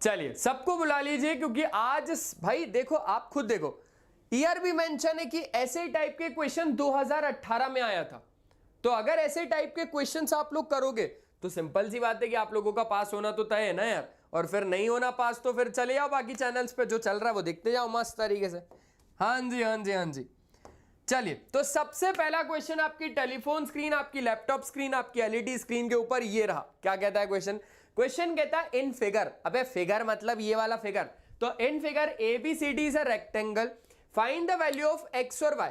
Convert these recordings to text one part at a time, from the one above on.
चलिए सबको बुला लीजिए, क्योंकि आज भाई देखो, आप खुद देखो, ईयर भी मेंशन है कि ऐसे टाइप के क्वेश्चन 2018 में आया था। तो अगर ऐसे टाइप के क्वेश्चंस आप लोग करोगे तो सिंपल सी बात है कि आप लोगों का पास होना तो तय है ना यार। और फिर नहीं होना पास तो फिर चले जाओ बाकी चैनल्स पे, जो चल रहा है वो देखते जाओ मस्त तरीके से। हाँ जी हाँ जी हाँ जी। चलिए तो सबसे पहला क्वेश्चन आपकी टेलीफोन स्क्रीन, आपकी लैपटॉप स्क्रीन, आपकी एलईडी स्क्रीन के ऊपर ये रहा। क्या कहता है क्वेश्चन? क्वेश्चन कहता है इन फिगर, अबे फिगर मतलब ये वाला फिगर, तो in figure ABCD is a rectangle, find the value of x और वाई।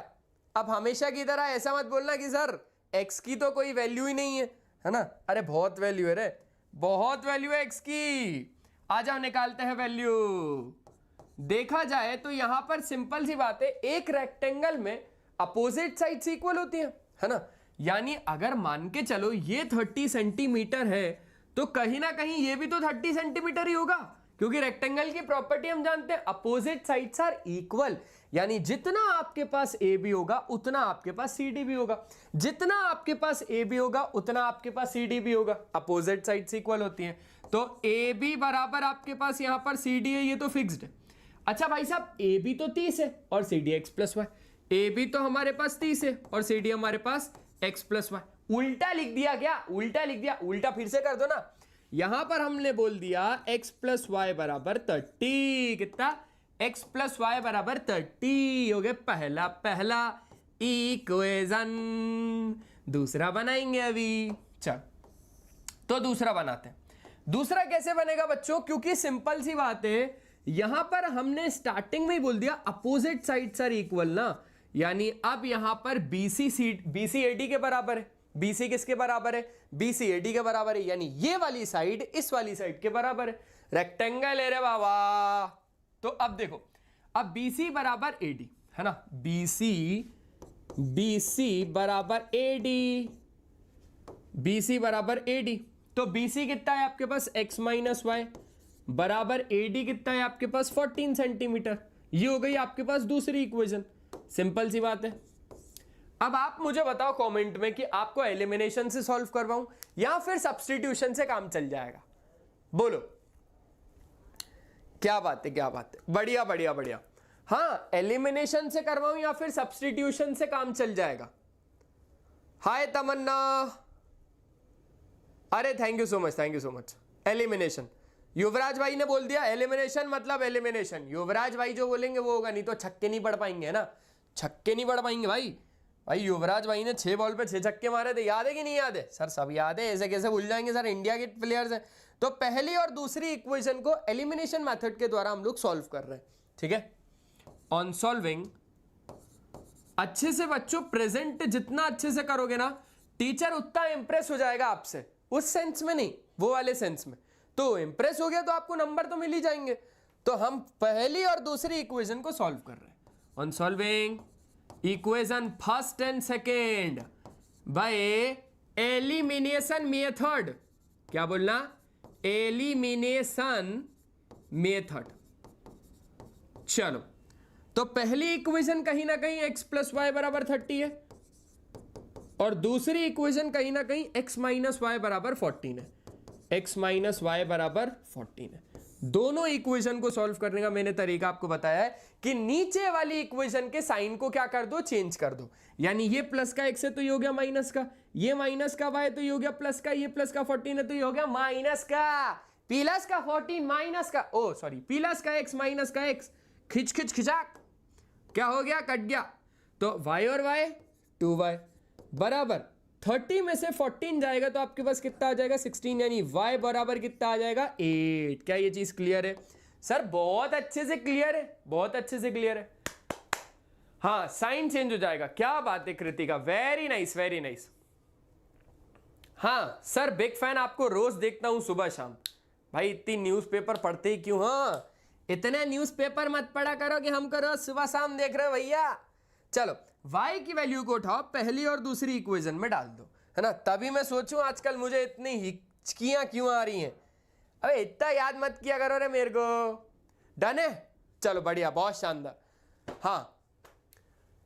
अब हमेशा की तरह ऐसा मत बोलना कि सर एक्स की तो कोई वैल्यू ही नहीं है ना। अरे बहुत वैल्यू है रे, बहुत वैल्यू है एक्स की। आ जाओ निकालते हैं वैल्यू। देखा जाए तो यहां पर सिंपल सी बात है, एक रेक्टेंगल में अपोजिट साइड्स इक्वल होती है ना। यानी अगर मान के चलो ये 30 सेंटीमीटर है तो कहीं ना कहीं ये भी तो 30 सेंटीमीटर ही होगा, क्योंकि रेक्टेंगल की प्रॉपर्टी हम जानते हैं, अपोजिट साइड्स आर इक्वल। यानी जितना आपके पास ए बी होगा उतना आपके पास सी डी भी होगा, जितना आपके पास ए बी होगा उतना आपके पास सी डी भी होगा। अपोजिट साइड्स इक्वल होती हैं, तो ए बी बराबर आपके पास यहां पर सी डी है, ये तो फिक्स्ड है। अच्छा भाई साहब, ए बी तो 30 है और C D X plus Y, A B तो हमारे पास 30 है और सी डी हमारे पास एक्स प्लस वाई। उल्टा लिख दिया क्या? उल्टा लिख दिया, उल्टा फिर से कर दो ना। यहां पर हमने बोल दिया x प्लस वाई बराबर 30, कितना? x प्लस वाई बराबर 30 हो गया पहला पहला इक्वेशन। दूसरा बनाएंगे अभी, चल तो दूसरा बनाते हैं। दूसरा कैसे बनेगा बच्चों? क्योंकि सिंपल सी बात है, यहां पर हमने स्टार्टिंग में ही बोल दिया अपोजिट साइड्स आर इक्वल ना, यानी अब यहां पर BC AD के बराबर है। BC किसके बराबर है? BC AD के बराबर है, यानी ये वाली साइड इस वाली साइड के बराबर है। रेक्टेंगल है रे बाबा। तो अब देखो, अब BC बराबर AD है ना, BC बराबर AD, BC बराबर AD। तो BC कितना है आपके पास? x माइनस वाई बराबर AD कितना है आपके पास? 14 सेंटीमीटर। ये हो गई आपके पास दूसरी इक्वेशन। सिंपल सी बात है। अब आप मुझे बताओ कमेंट में कि आपको एलिमिनेशन से सॉल्व करवाऊं या फिर सब्स्टिट्यूशन से काम चल जाएगा? बोलो क्या बात है, क्या बात है, बढ़िया बढ़िया बढ़िया। हाँ, एलिमिनेशन से करवाऊं या फिर सब्स्टिट्यूशन से काम चल जाएगा? हाय तमन्ना, अरे thank you so much, thank you so much. Elimination, Yuvraj भाई ने बोल दिया एलिमिनेशन मतलब एलिमिनेशन। युवराज भाई जो बोलेंगे वो होगा, नहीं तो छक्के नहीं पड़ पाएंगे, है ना, छक्के नहीं पड़ पाएंगे भाई। भाई युवराज भाई ने 6 बॉल पे 6 छक्के मारे थे, याद है कि नहीं याद है? सर सब याद है, ऐसे कैसे भूल जाएंगे सर, इंडिया के प्लेयर्स हैं। तो पहली और दूसरी इक्वेशन को एलिमिनेशन मेथड के द्वारा हम लोग सॉल्व कर रहे हैं, ठीक है। ऑन सॉल्विंग अच्छे से बच्चों, प्रेजेंट जितना अच्छे से करोगे ना, टीचर उतना इंप्रेस हो जाएगा आपसे। उस सेंस में नहीं, वो वाले सेंस में। तो इंप्रेस हो गया तो आपको नंबर तो मिल ही जाएंगे। तो हम पहली और दूसरी इक्वेशन को सॉल्व कर रहे हैं। On solving equation first and second by elimination method. क्या बोलना? Elimination method. चलो, तो पहली इक्वेशन कहीं ना कहीं x प्लस वाई बराबर 30 है और दूसरी इक्वेशन कहीं ना कहीं x माइनस वाई बराबर 14 है। x माइनस वाई बराबर 14 है। दोनों इक्वेशन को सॉल्व करने का मैंने तरीका आपको बताया है कि नीचे वाली इक्वेशन के साइन को क्या कर दो? चेंज कर दो। यानी ये प्लस का x है तो ये हो गया माइनस का, ये माइनस का y तो ये हो गया प्लस का, ये प्लस का 14 है तो ये हो गया माइनस का। प्लस का 14 माइनस का, ओ सॉरी, प्लस का x माइनस का x, खिंच खिंच खिंचाक, क्या हो गया? कट गया। तो y और y 2y बराबर 30 में से 14 जाएगा तो आपके पास कितना आ जाएगा? 16, यानी y बराबर कितना आ जाएगा? 8। क्या ये चीज क्लियर है सर? बहुत अच्छे से क्लियर है, बहुत अच्छे से क्लियर है। हाँ, साइन चेंज हो जाएगा। क्या बात है Kritika, very nice very nice. हाँ सर, बिग फैन, आपको रोज देखता हूं सुबह शाम। भाई इतनी न्यूज़पेपर पढ़ते ही क्यों? हाँ, इतने न्यूज़पेपर मत पढ़ा करो कि हमको रोज सुबह शाम देख रहे हो भैया। चलो, y की वैल्यू को उठाओ, पहली और दूसरी इक्वेशन में डाल दो, है ना। तभी मैं सोचूं आजकल मुझे इतनी हिचकियां क्यों आ रही हैं। अबे इतना याद मत किया करो रे मेरे को। डन है? चलो बढ़िया, बहुत शानदार। हाँ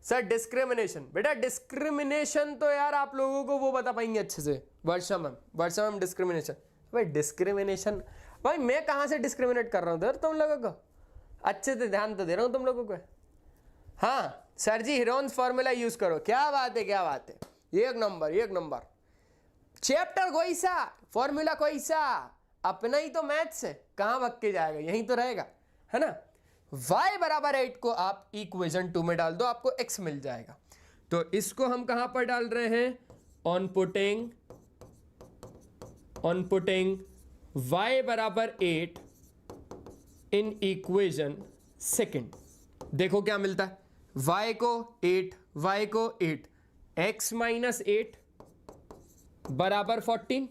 सर, डिस्क्रिमिनेशन, बेटा डिस्क्रिमिनेशन तो यार आप लोगों को वो बता पाएंगे अच्छे से, वर्षा मैम डिस्क्रिमिनेशन। भाई डिस्क्रिमिनेशन भाई मैं कहां से डिस्क्रिमिनेट कर रहा हूं तुम लोगों को, अच्छे से ध्यान तो दे रहा हूं तुम लोगों को। हाँ सर जी हिरोन्स फॉर्मूला यूज करो, क्या बात है क्या बात है, एक नंबर एक नंबर। चैप्टर कोई सा, फॉर्मूला कोई सा, अपना ही तो मैथ्स है, कहां भग के जाएगा, यहीं तो रहेगा, है ना। y बराबर 8 को आप इक्वेशन 2 में डाल दो, आपको x मिल जाएगा। तो इसको हम कहां पर डाल रहे हैं, ऑन पुटिंग y बराबर 8 इन इक्वेशन सेकंड। देखो क्या मिलता है, y को 8 x माइनस 8 बराबर 14,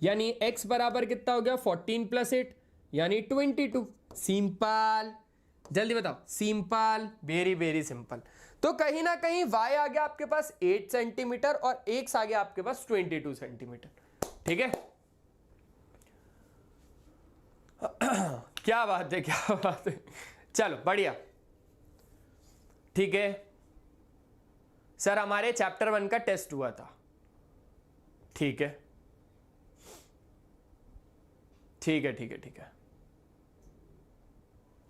यानी x बराबर कितना हो गया 14 प्लस 8 यानी 22। सिंपल, जल्दी बताओ, सिंपल, वेरी वेरी सिंपल। तो कहीं ना कहीं y आ गया आपके पास 8 सेंटीमीटर और x आ गया आपके पास 22 सेंटीमीटर। ठीक है क्या बात है क्या बात है, चलो बढ़िया। ठीक है सर हमारे चैप्टर 1 का टेस्ट हुआ था, ठीक है ठीक है ठीक है ठीक है,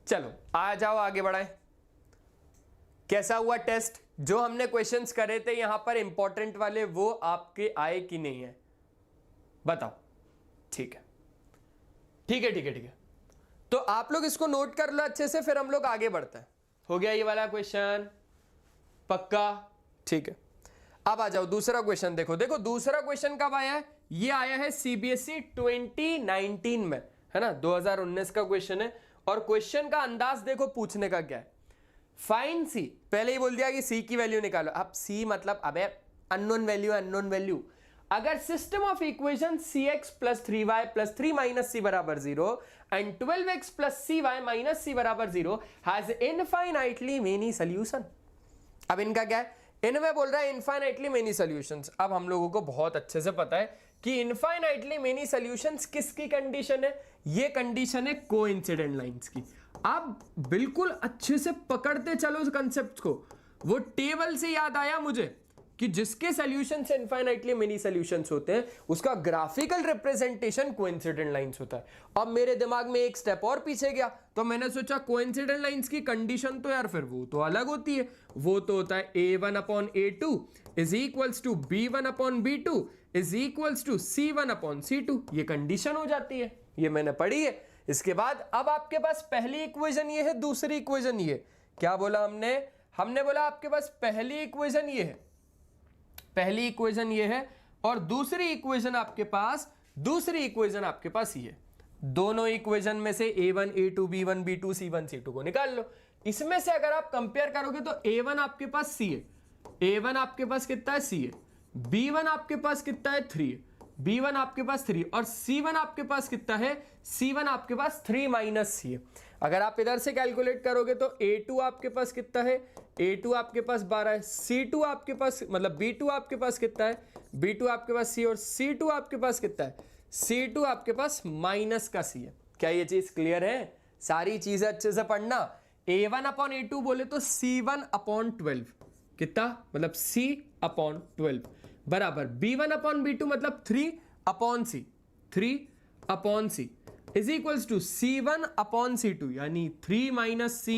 चलो आ जाओ आगे बढ़ाएं। कैसा हुआ टेस्ट, जो हमने क्वेश्चंस करे थे यहां पर इंपॉर्टेंट वाले, वो आपके आए कि नहीं है बताओ। ठीक है ठीक है ठीक है ठीक है, तो आप लोग इसको नोट कर लो अच्छे से, फिर हम लोग आगे बढ़ते हैं। हो गया ये वाला क्वेश्चन पक्का, ठीक है। अब आ जाओ दूसरा क्वेश्चन, देखो देखो दूसरा क्वेश्चन कब आया है, ये आया है सीबीएसई 2019 में, है ना, 2019 का क्वेश्चन है। और क्वेश्चन का अंदाज देखो पूछने का क्या है, फाइंड सी, पहले ही बोल दिया कि सी की वैल्यू निकालो। अब सी मतलब अबे अननोन वैल्यू। अगर system of equation cx plus 3y plus 3 minus C बराबर 0 and 12x plus cy minus C बराबर 0 हैज इनफाइनाइटली मेनी सॉल्यूशन। अब इनका क्या है, इनमें बोल रहा है इनफाइनाइटली मेनी सॉल्यूशंस। अब हम लोगों को बहुत अच्छे से पता है कि इनफाइनाइटली मेनी सॉल्यूशंस किसकी कंडीशन है, ये कंडीशन है कोइंसिडेंट लाइंस की। आप बिल्कुल अच्छे से पकड़ते चलो उस कंसेप्ट को। वो टेबल से याद आया मुझे कि जिसके सॉल्यूशन से इनफाइनाइटली मेनी सॉल्यूशंस होते हैं उसका ग्राफिकल रिप्रेजेंटेशन कोइंसिडेंट लाइंस होता है। अब मेरे दिमाग में एक स्टेप और पीछे गया, तो मैंने सोचा कोइंसिडेंट लाइंस की कंडीशन तो यार फिर वो तो अलग होती है, वो तो होता है a1 upon a2 is equals to b1 upon b2 is equals to c1 upon c2। ये कंडीशन हो जाती है, ये मैंने पढ़ी है। इसके बाद अब आपके पास पहली इक्वेशन ये है, दूसरी इक्वेशन ये, क्या बोला हमने बोला आपके पास पहली इक्वेशन ये है, पहली इक्वेशन ये है, और दूसरी इक्वेशन आपके पास ये है। दोनों इक्वेशन में से a1 a2 b1 b2 c1 c2 को निकाल लो। इसमें से अगर आप कंपेयर करोगे तो a1 आपके पास c है, a1 आपके पास कितना है c है, b1 आपके पास कितना है 3 है, b1 आपके पास 3 और c1 आपके पास कितना है, c1 आपके पास 3 माइनस c है। अगर आप इधर से कैलकुलेट करोगे तो a2 आपके पास कितना है, a2 आपके पास 12 है, c2 आपके पास मतलब b2 आपके पास कितना है, b2 आपके पास c और c2 आपके पास कितना है, c2 आपके पास माइनस का c है। क्या ये चीज क्लियर है, सारी चीजें अच्छे से पढ़ना। a1 अपॉन a2 बोले तो c1 अपॉन 12 कितना, मतलब c अपॉन 12 बराबर b1 अपॉन b2 मतलब 3 upon c is equals to c1 upon c2 यानी 3 minus c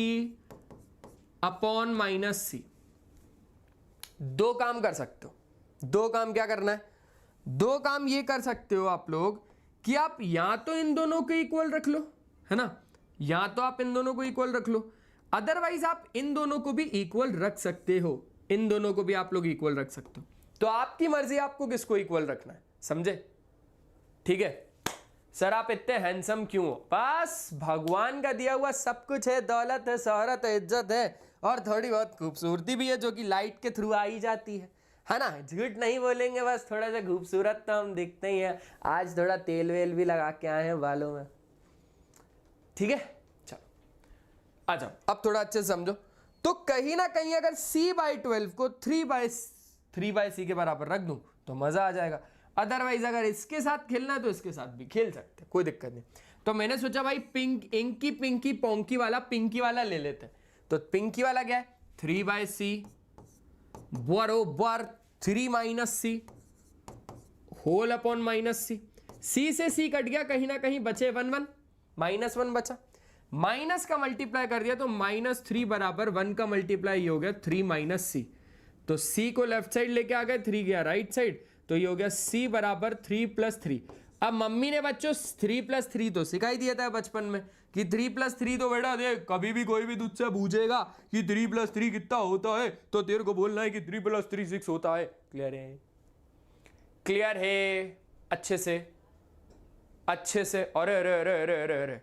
upon minus c। दो काम कर सकते हो, दो काम क्या करना है, दो काम ये कर सकते हो आप लोग कि आप या तो इन दोनों को इक्वल रख लो, है ना, या तो आप इन दोनों को इक्वल रख लो, अदरवाइज आप इन दोनों को भी इक्वल रख सकते हो, इन दोनों को भी आप लोग इक्वल रख सकते हो। तो आपकी मर्जी आपको किसको इक्वल रखना है, समझे। ठीक है सर आप इतने हैंडसम क्यों हो, बस भगवान का दिया हुआ सब कुछ है, दौलत है, शोहरत है, इज्जत है और थोड़ी बहुत खूबसूरती भी है जो कि लाइट के थ्रू आई जाती है ना। झूठ नहीं बोलेंगे, बस थोड़ा सा खूबसूरत तो हम दिखते ही हैं। आज थोड़ा तेल वेल भी लगा के आए हैं बालों में, ठीक है। चलो आ जाओ अब थोड़ा अच्छे से समझो। तो कहीं ना कहीं अगर c/12 को 3/c के बराबर रख दूं तो मजा आ जाएगा। अदरवाइज अगर इसके साथ खेलना है तो इसके साथ भी खेल सकते हैं, कोई दिक्कत नहीं। तो मैंने सोचा भाई पिंकी पोंकी वाला पिंकी वाला ले लेते हैं। तो पिंकी वाला क्या है, 3/c बरोबर 3 minus c whole upon minus c। C से सी कट गया, कहीं ना कहीं बचे 1 1, -1 बचा, माइनस का मल्टीप्लाई कर दिया तो -3 बराबर 1 का मल्टीप्लाई हो गया 3 - सी। तो सी को लेफ्ट साइड लेके आ गए, 3 गया राइट साइड, तो ये हो गया सी बराबर 3 + 3। अब मम्मी ने बच्चों 3 + 3 तो सिखाई दिया था बचपन में कि 3 + 3 तो बेटा देख, कभी भी कोई भी तुझसे पूछेगा कि 3 + 3 कितना होता है तो तेरे को बोलना है कि 3 + 3 6 होता है। क्लियर है? क्लियर है? अच्छे से अच्छे से। अरे अरे अरे अरे अरे अरे,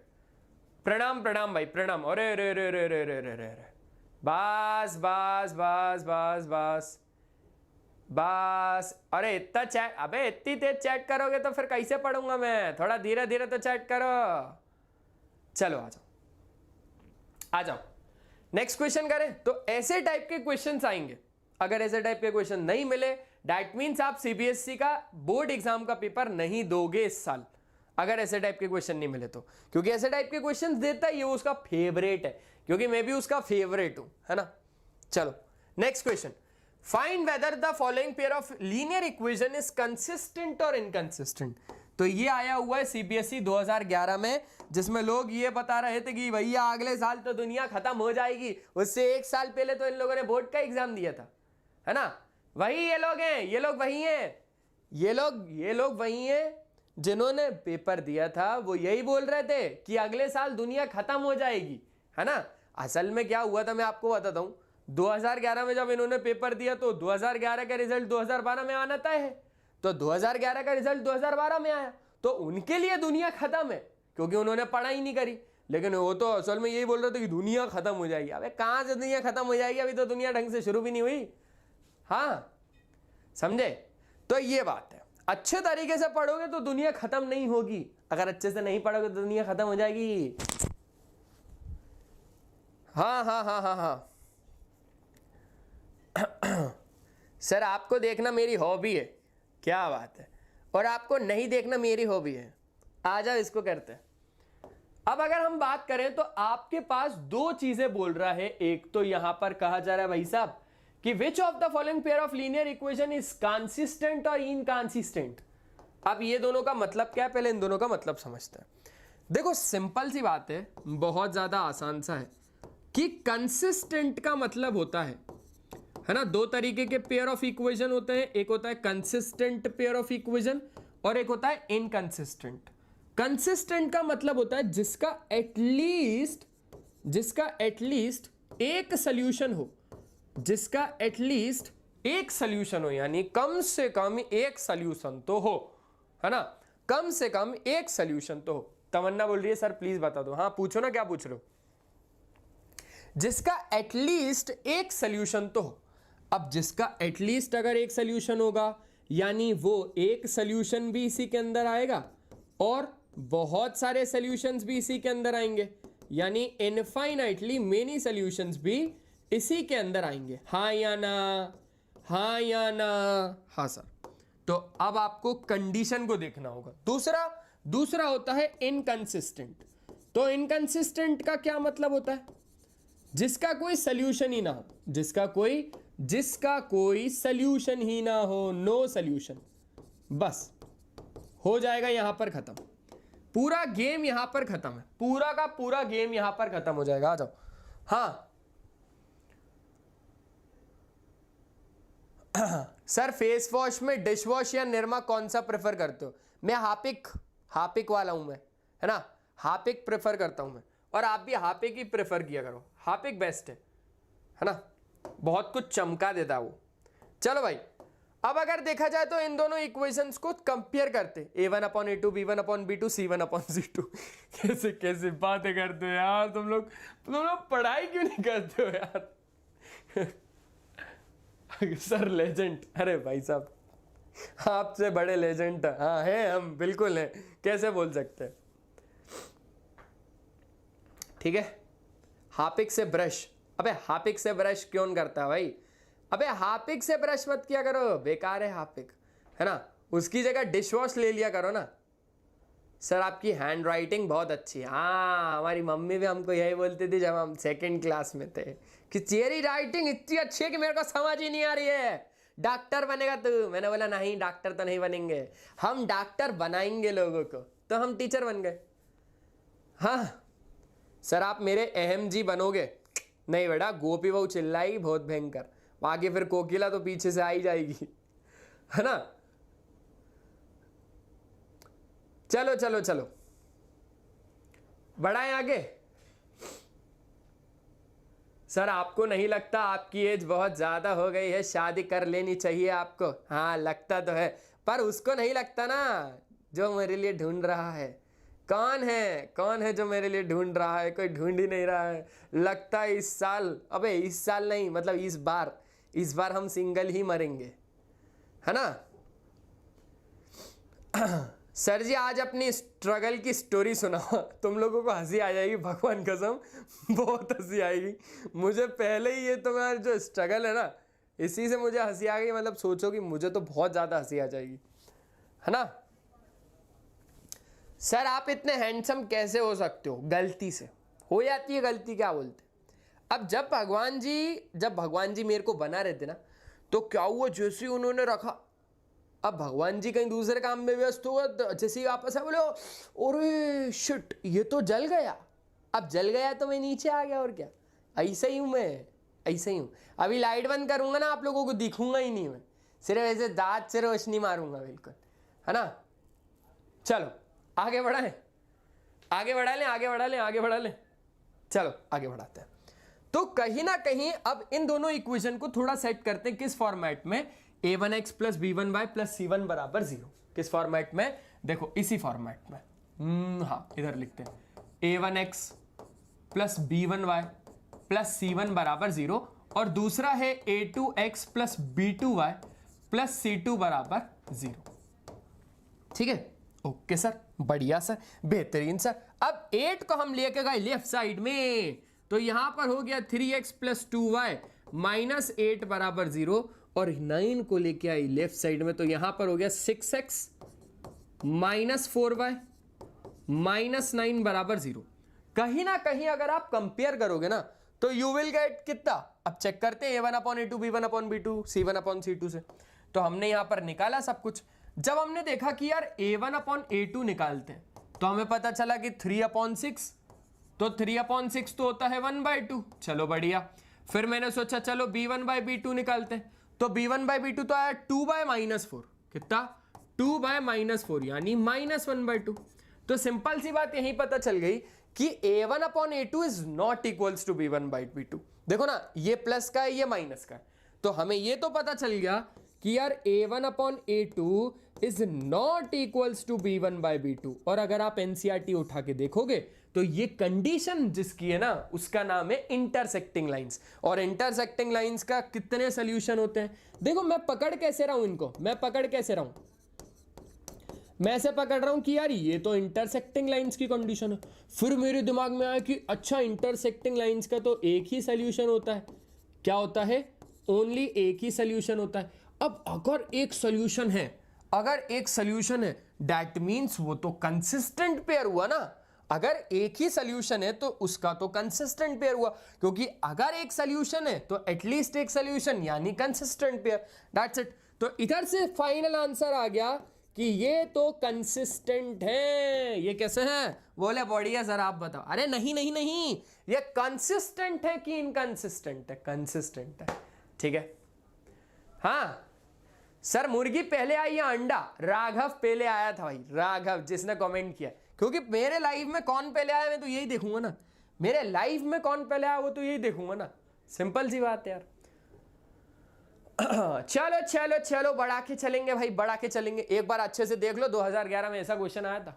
प्रणाम प्रणाम भाई प्रणाम। अरे अरे अरे अरे अरे अरे अरे अरे, बस बस बस बस बस बस। अरे इतना चैट, अबे इतनी तेज चैट करोगे तो फिर कैसे पढ़ूंगा मैं? थोड़ा धीरे धीरे तो चैट करो। चलो आ जाओ आ जाओ, नेक्स्ट क्वेश्चन करें। तो ऐसे टाइप के क्वेश्चंस आएंगे, अगर ऐसे टाइप के क्वेश्चन नहीं मिले दैट मीन्स आप सीबीएसई का बोर्ड एग्जाम का पेपर नहीं दोगे इस साल, अगर ऐसे टाइप के क्वेश्चन नहीं मिले तो। क्योंकि ऐसे टाइप के क्वेश्चंस देता है ये उसका फेवरेट है, क्योंकि मैं भी उसका फेवरेट हूं, है ना। चलो next question, find whether the following pair of linear equation is consistent और इनकंसिस्टेंट। तो ये आया हुआ है सीबीएसई 2011 में, जिसमें लोग ये बता रहे थे कि भैया अगले साल तो दुनिया खत्म हो जाएगी, उससे 1 साल पहले तो इन लोगों ने बोर्ड का एग्जाम दिया था, है ना। वही ये लोग हैं, ये लोग वही हैं, ये लोग वही हैं जिन्होंने पेपर दिया था। वो यही बोल रहे थे कि अगले साल दुनिया खत्म हो जाएगी, है ना। असल में क्या हुआ था मैं आपको बताता हूं। 2011 में जब इन्होंने पेपर दिया तो 2011 का रिजल्ट 2012 में आना तय है, तो 2011 का रिजल्ट 2012 में आया, तो उनके लिए दुनिया खत्म है क्योंकि उन्होंने पढ़ाई नहीं करी। लेकिन वो तो असल में यही बोल रहे थे कि दुनिया खत्म हो जाएगी। अबे कहां से दुनिया खत्म हो जाएगी, अभी तो दुनिया ढंग से शुरू भी नहीं हुई। हाँ समझे? तो ये बात है, अच्छे तरीके से पढ़ोगे तो दुनिया खत्म नहीं होगी, अगर अच्छे से नहीं पढ़ोगे तो दुनिया खत्म हो जाएगी। हाँ हाँ हाँ हाँ हाँ सर आपको देखना मेरी हॉबी है। क्या बात है, और आपको नहीं देखना मेरी हॉबी है। आ जाओ इसको करते हैं। अब अगर हम बात करें तो आपके पास 2 चीजें बोल रहा है। एक तो यहां पर कहा जा रहा है भाई साहब कि which of the following pair of linear equation is consistent और इनकंसिस्टेंट। अब ये दोनों का मतलब क्या है, पहले इन दोनों का मतलब समझते हैं। देखो सिंपल सी बात है, बहुत ज्यादा आसान सा है कि कंसिस्टेंट का मतलब होता है ना, 2 तरीके के पेयर ऑफ इक्वेशन होते हैं। एक होता है कंसिस्टेंट पेयर ऑफ इक्वेशन और एक होता है इनकंसिस्टेंट। कंसिस्टेंट का मतलब होता है जिसका एटलीस्ट एक सॉल्यूशन हो, जिसका एटलीस्ट एक सॉल्यूशन हो, यानी कम से कम एक सॉल्यूशन तो हो, है ना, कम से कम एक सॉल्यूशन तो हो। तमन्ना बोल रही है सर प्लीज बता दो। हाँ पूछो ना, क्या पूछ रहे हो? जिसका एटलीस्ट एक सॉल्यूशन तो हो। अब जिसका एटलीस्ट अगर एक सॉल्यूशन होगा यानी वो एक सॉल्यूशन भी इसी के अंदर आएगा और बहुत सारे सॉल्यूशंस भी इसी के अंदर आएंगे, यानी इनफाइनाइटली मेनी सॉल्यूशंस भी इसी के अंदर आएंगे। हाँ या ना? हाँ या ना? हाँ सर। तो अब आपको कंडीशन को देखना होगा। दूसरा होता है इनकंसिस्टेंट। तो इनकंसिस्टेंट का क्या मतलब होता है? जिसका कोई सॉल्यूशन ही ना हो, जिसका कोई सॉल्यूशन ही ना हो, नो सॉल्यूशन, बस हो जाएगा यहां पर खत्म। पूरा गेम यहां पर खत्म है, पूरा का पूरा गेम यहां पर खत्म हो जाएगा। आ जाओ। हाँ सर फेस वॉश में डिश वॉश या निरमा कौन सा प्रेफर करते हो? मैं हार्पिक वाला हूं मैं, है ना, हार्पिक प्रेफर करता हूं मैं, और आप भी हार्पिक ही प्रेफर किया करो। हार्पिक बेस्ट है ना, बहुत कुछ चमका देता है वो। चलो भाई, अब अगर देखा जाए तो इन दोनों इक्वेशंस को कंपेयर करते, a1/a2 b1/b2 c1/c2। कैसे कैसे बातें करते हो यार तुम लोग पढ़ाई क्यों नहीं करते हो यार? सर लेजेंड, अरे भाई साहब आपसे बड़े लेजेंड हाँ हैं हम, बिल्कुल हैं, कैसे बोल सकते हैं। ठीक है, हार्पिक से ब्रश, अबे हार्पिक से ब्रश कौन करता है भाई? अबे हार्पिक से ब्रश मत किया करो, बेकार है हार्पिक, है ना, उसकी जगह डिश वॉश ले लिया करो ना। सर आपकी हैंड राइटिंग बहुत अच्छी है। हाँ हमारी मम्मी भी हमको यही बोलती थी जब हम 2nd क्लास में थे कि तेरी राइटिंग इतनी अच्छी है कि मेरे को समझ ही नहीं आ रही है, डॉक्टर बनेगा तू। मैंने बोला नहीं, डॉक्टर तो नहीं बनेंगे, हम डॉक्टर बनाएंगे लोगों को। तो हम टीचर बन गए। हाँ सर आप मेरे अहम जी बनोगे? नहीं बेटा, गोपी बहू चिल्लाई बहुत भयंकर, आगे फिर कोकिला तो पीछे से आई जाएगी, है ना। चलो चलो चलो बढ़ाएं आगे। सर आपको नहीं लगता आपकी एज बहुत ज्यादा हो गई है, शादी कर लेनी चाहिए आपको? हाँ लगता तो है, पर उसको नहीं लगता ना जो मेरे लिए ढूंढ रहा है। कौन है जो मेरे लिए ढूंढ रहा है? कोई ढूंढ ही नहीं रहा है। लगता है इस साल, अबे इस साल नहीं, मतलब इस बार हम सिंगल ही मरेंगे, है ना। सर जी आज अपनी स्ट्रगल की स्टोरी सुनाओ, तुम लोगों को हंसी आ जाएगी, भगवान कसम बहुत हंसी आएगी मुझे। पहले ही ये तुम्हारा जो स्ट्रगल है ना, इसी से मुझे हंसी आ गई। मतलब सोचो कि मुझे तो बहुत ज्यादा हंसी आ जाएगी, है ना। सर आप इतने हैंडसम कैसे हो सकते हो? गलती से हो जाती है गलती, क्या बोलते। अब जब भगवान जी मेरे को बना रहे थे ना, तो क्या हुआ, जैसे ही उन्होंने रखा, अब भगवान जी कहीं दूसरे काम में व्यस्त हुआ, जैसे ही वापस आए बोले अरे शिट ये तो जल गया। अब जल गया तो मैं नीचे आ गया, और क्या। ऐसा ही हूं मैं, ऐसा ही हूं। अभी लाइट बंद करूंगा ना, आप लोगों को दिखूंगा ही नहीं मैं, सिर्फ ऐसे दांत से रोशनी मारूंगा, बिल्कुल, है ना। चलो आगे बढ़ा लें, चलो आगे बढ़ाते हैं। तो कहीं ना कहीं अब इन दोनों इक्वेशन को थोड़ा सेट करते हैं किस फॉर्मेट में, a1x plus b1y plus c1 बराबर 0। किस फॉर्मेट में? देखो इसी फॉर्मेट में, हाँ इधर लिखते हैं a1x plus b1y plus c1 बराबर 0, और दूसरा है a2x plus b2y plus c2 बराबर 0। ठीक है, ओके सर, बढ़िया सर, बेहतरीन सर। अब 8 को हम लेके गए लेफ्ट साइड में, तो यहां पर हो गया 3x प्लस 2y माइनस 8 बराबर 0, और 9 को लेके आई लेफ्ट साइड में, तो यहां पर हो गया 6x माइनस 4y माइनस 9 बराबर 0। कहीं ना कहीं अगर आप कंपेयर करोगे ना, तो यू विल गेट कितना। अब चेक करते हैं a1 upon a2, b1 upon b2, c1 upon c2 से। तो हमने यहां पर निकाला सब कुछ। जब हमने देखा कि यार a1 अपॉन a2 निकालते हैं, तो हमें पता चला कि 3 अपॉन 6, तो 3 अपॉन 6 तो होता है 1/2। चलो बढ़िया। फिर मैंने सोचा चलो b1 बाई b2 निकालते हैं, तो b1 बाई b2 तो आया 2 बाय माइनस 4। कितना? 2 बाय माइनस 4, यानी माइनस 1/2। तो सिंपल सी बात यही पता चल गई कि a1 upon a2 is not equals to b1 by b2। देखो ना, ये प्लस का है, ये माइनस का है, तो हमें ये तो पता चल गया कि यार a1 upon a2 is not equals to b1 by b2। और अगर आप एनसीईआरटी उठा के देखोगे, तो ये कंडीशन जिसकी है ना, उसका नाम है इंटरसेक्टिंग लाइंस। और इंटरसेक्टिंग लाइंस का कितने सोल्यूशन होते हैं? देखो मैं पकड़ कैसे रहा हूं इनको, मैं ऐसे पकड़ रहा हूं कि यार ये तो इंटरसेक्टिंग लाइंस की कंडीशन है। फिर मेरे दिमाग में आया कि अच्छा, इंटरसेक्टिंग लाइंस का तो एक ही सोल्यूशन होता है। क्या होता है? ओनली एक ही सोल्यूशन होता है। अब अगर एक सोल्यूशन है, दैट मीन्स वो तो कंसिस्टेंट पेयर हुआ ना। अगर एक ही सोल्यूशन है तो उसका तो कंसिस्टेंट पेयर हुआ, क्योंकि अगर एक सोल्यूशन है तो एटलीस्ट एक सोल्यूशन, यानी कंसिस्टेंट पेयर। That's it. तो इधर से फाइनल आंसर आ गया कि ये तो कंसिस्टेंट है। ये कैसे है? बोले बढ़िया सर आप बताओ। अरे नहीं, ये कंसिस्टेंट है कि इनकंसिस्टेंट है? कंसिस्टेंट है। ठीक है, हाँ सर मुर्गी पहले आई या अंडा? राघव पहले आया था भाई, राघव जिसने कमेंट किया। क्योंकि मेरे लाइफ में कौन पहले आया मैं तो यही देखूंगा ना, मेरे लाइफ में कौन पहले आया वो तो यही देखूंगा ना। सिंपल सी बात है यार। चलो चलो चलो बढ़ा के चलेंगे भाई, बढ़ा के चलेंगे। एक बार अच्छे से देख लो, 2011 में ऐसा क्वेश्चन आया था।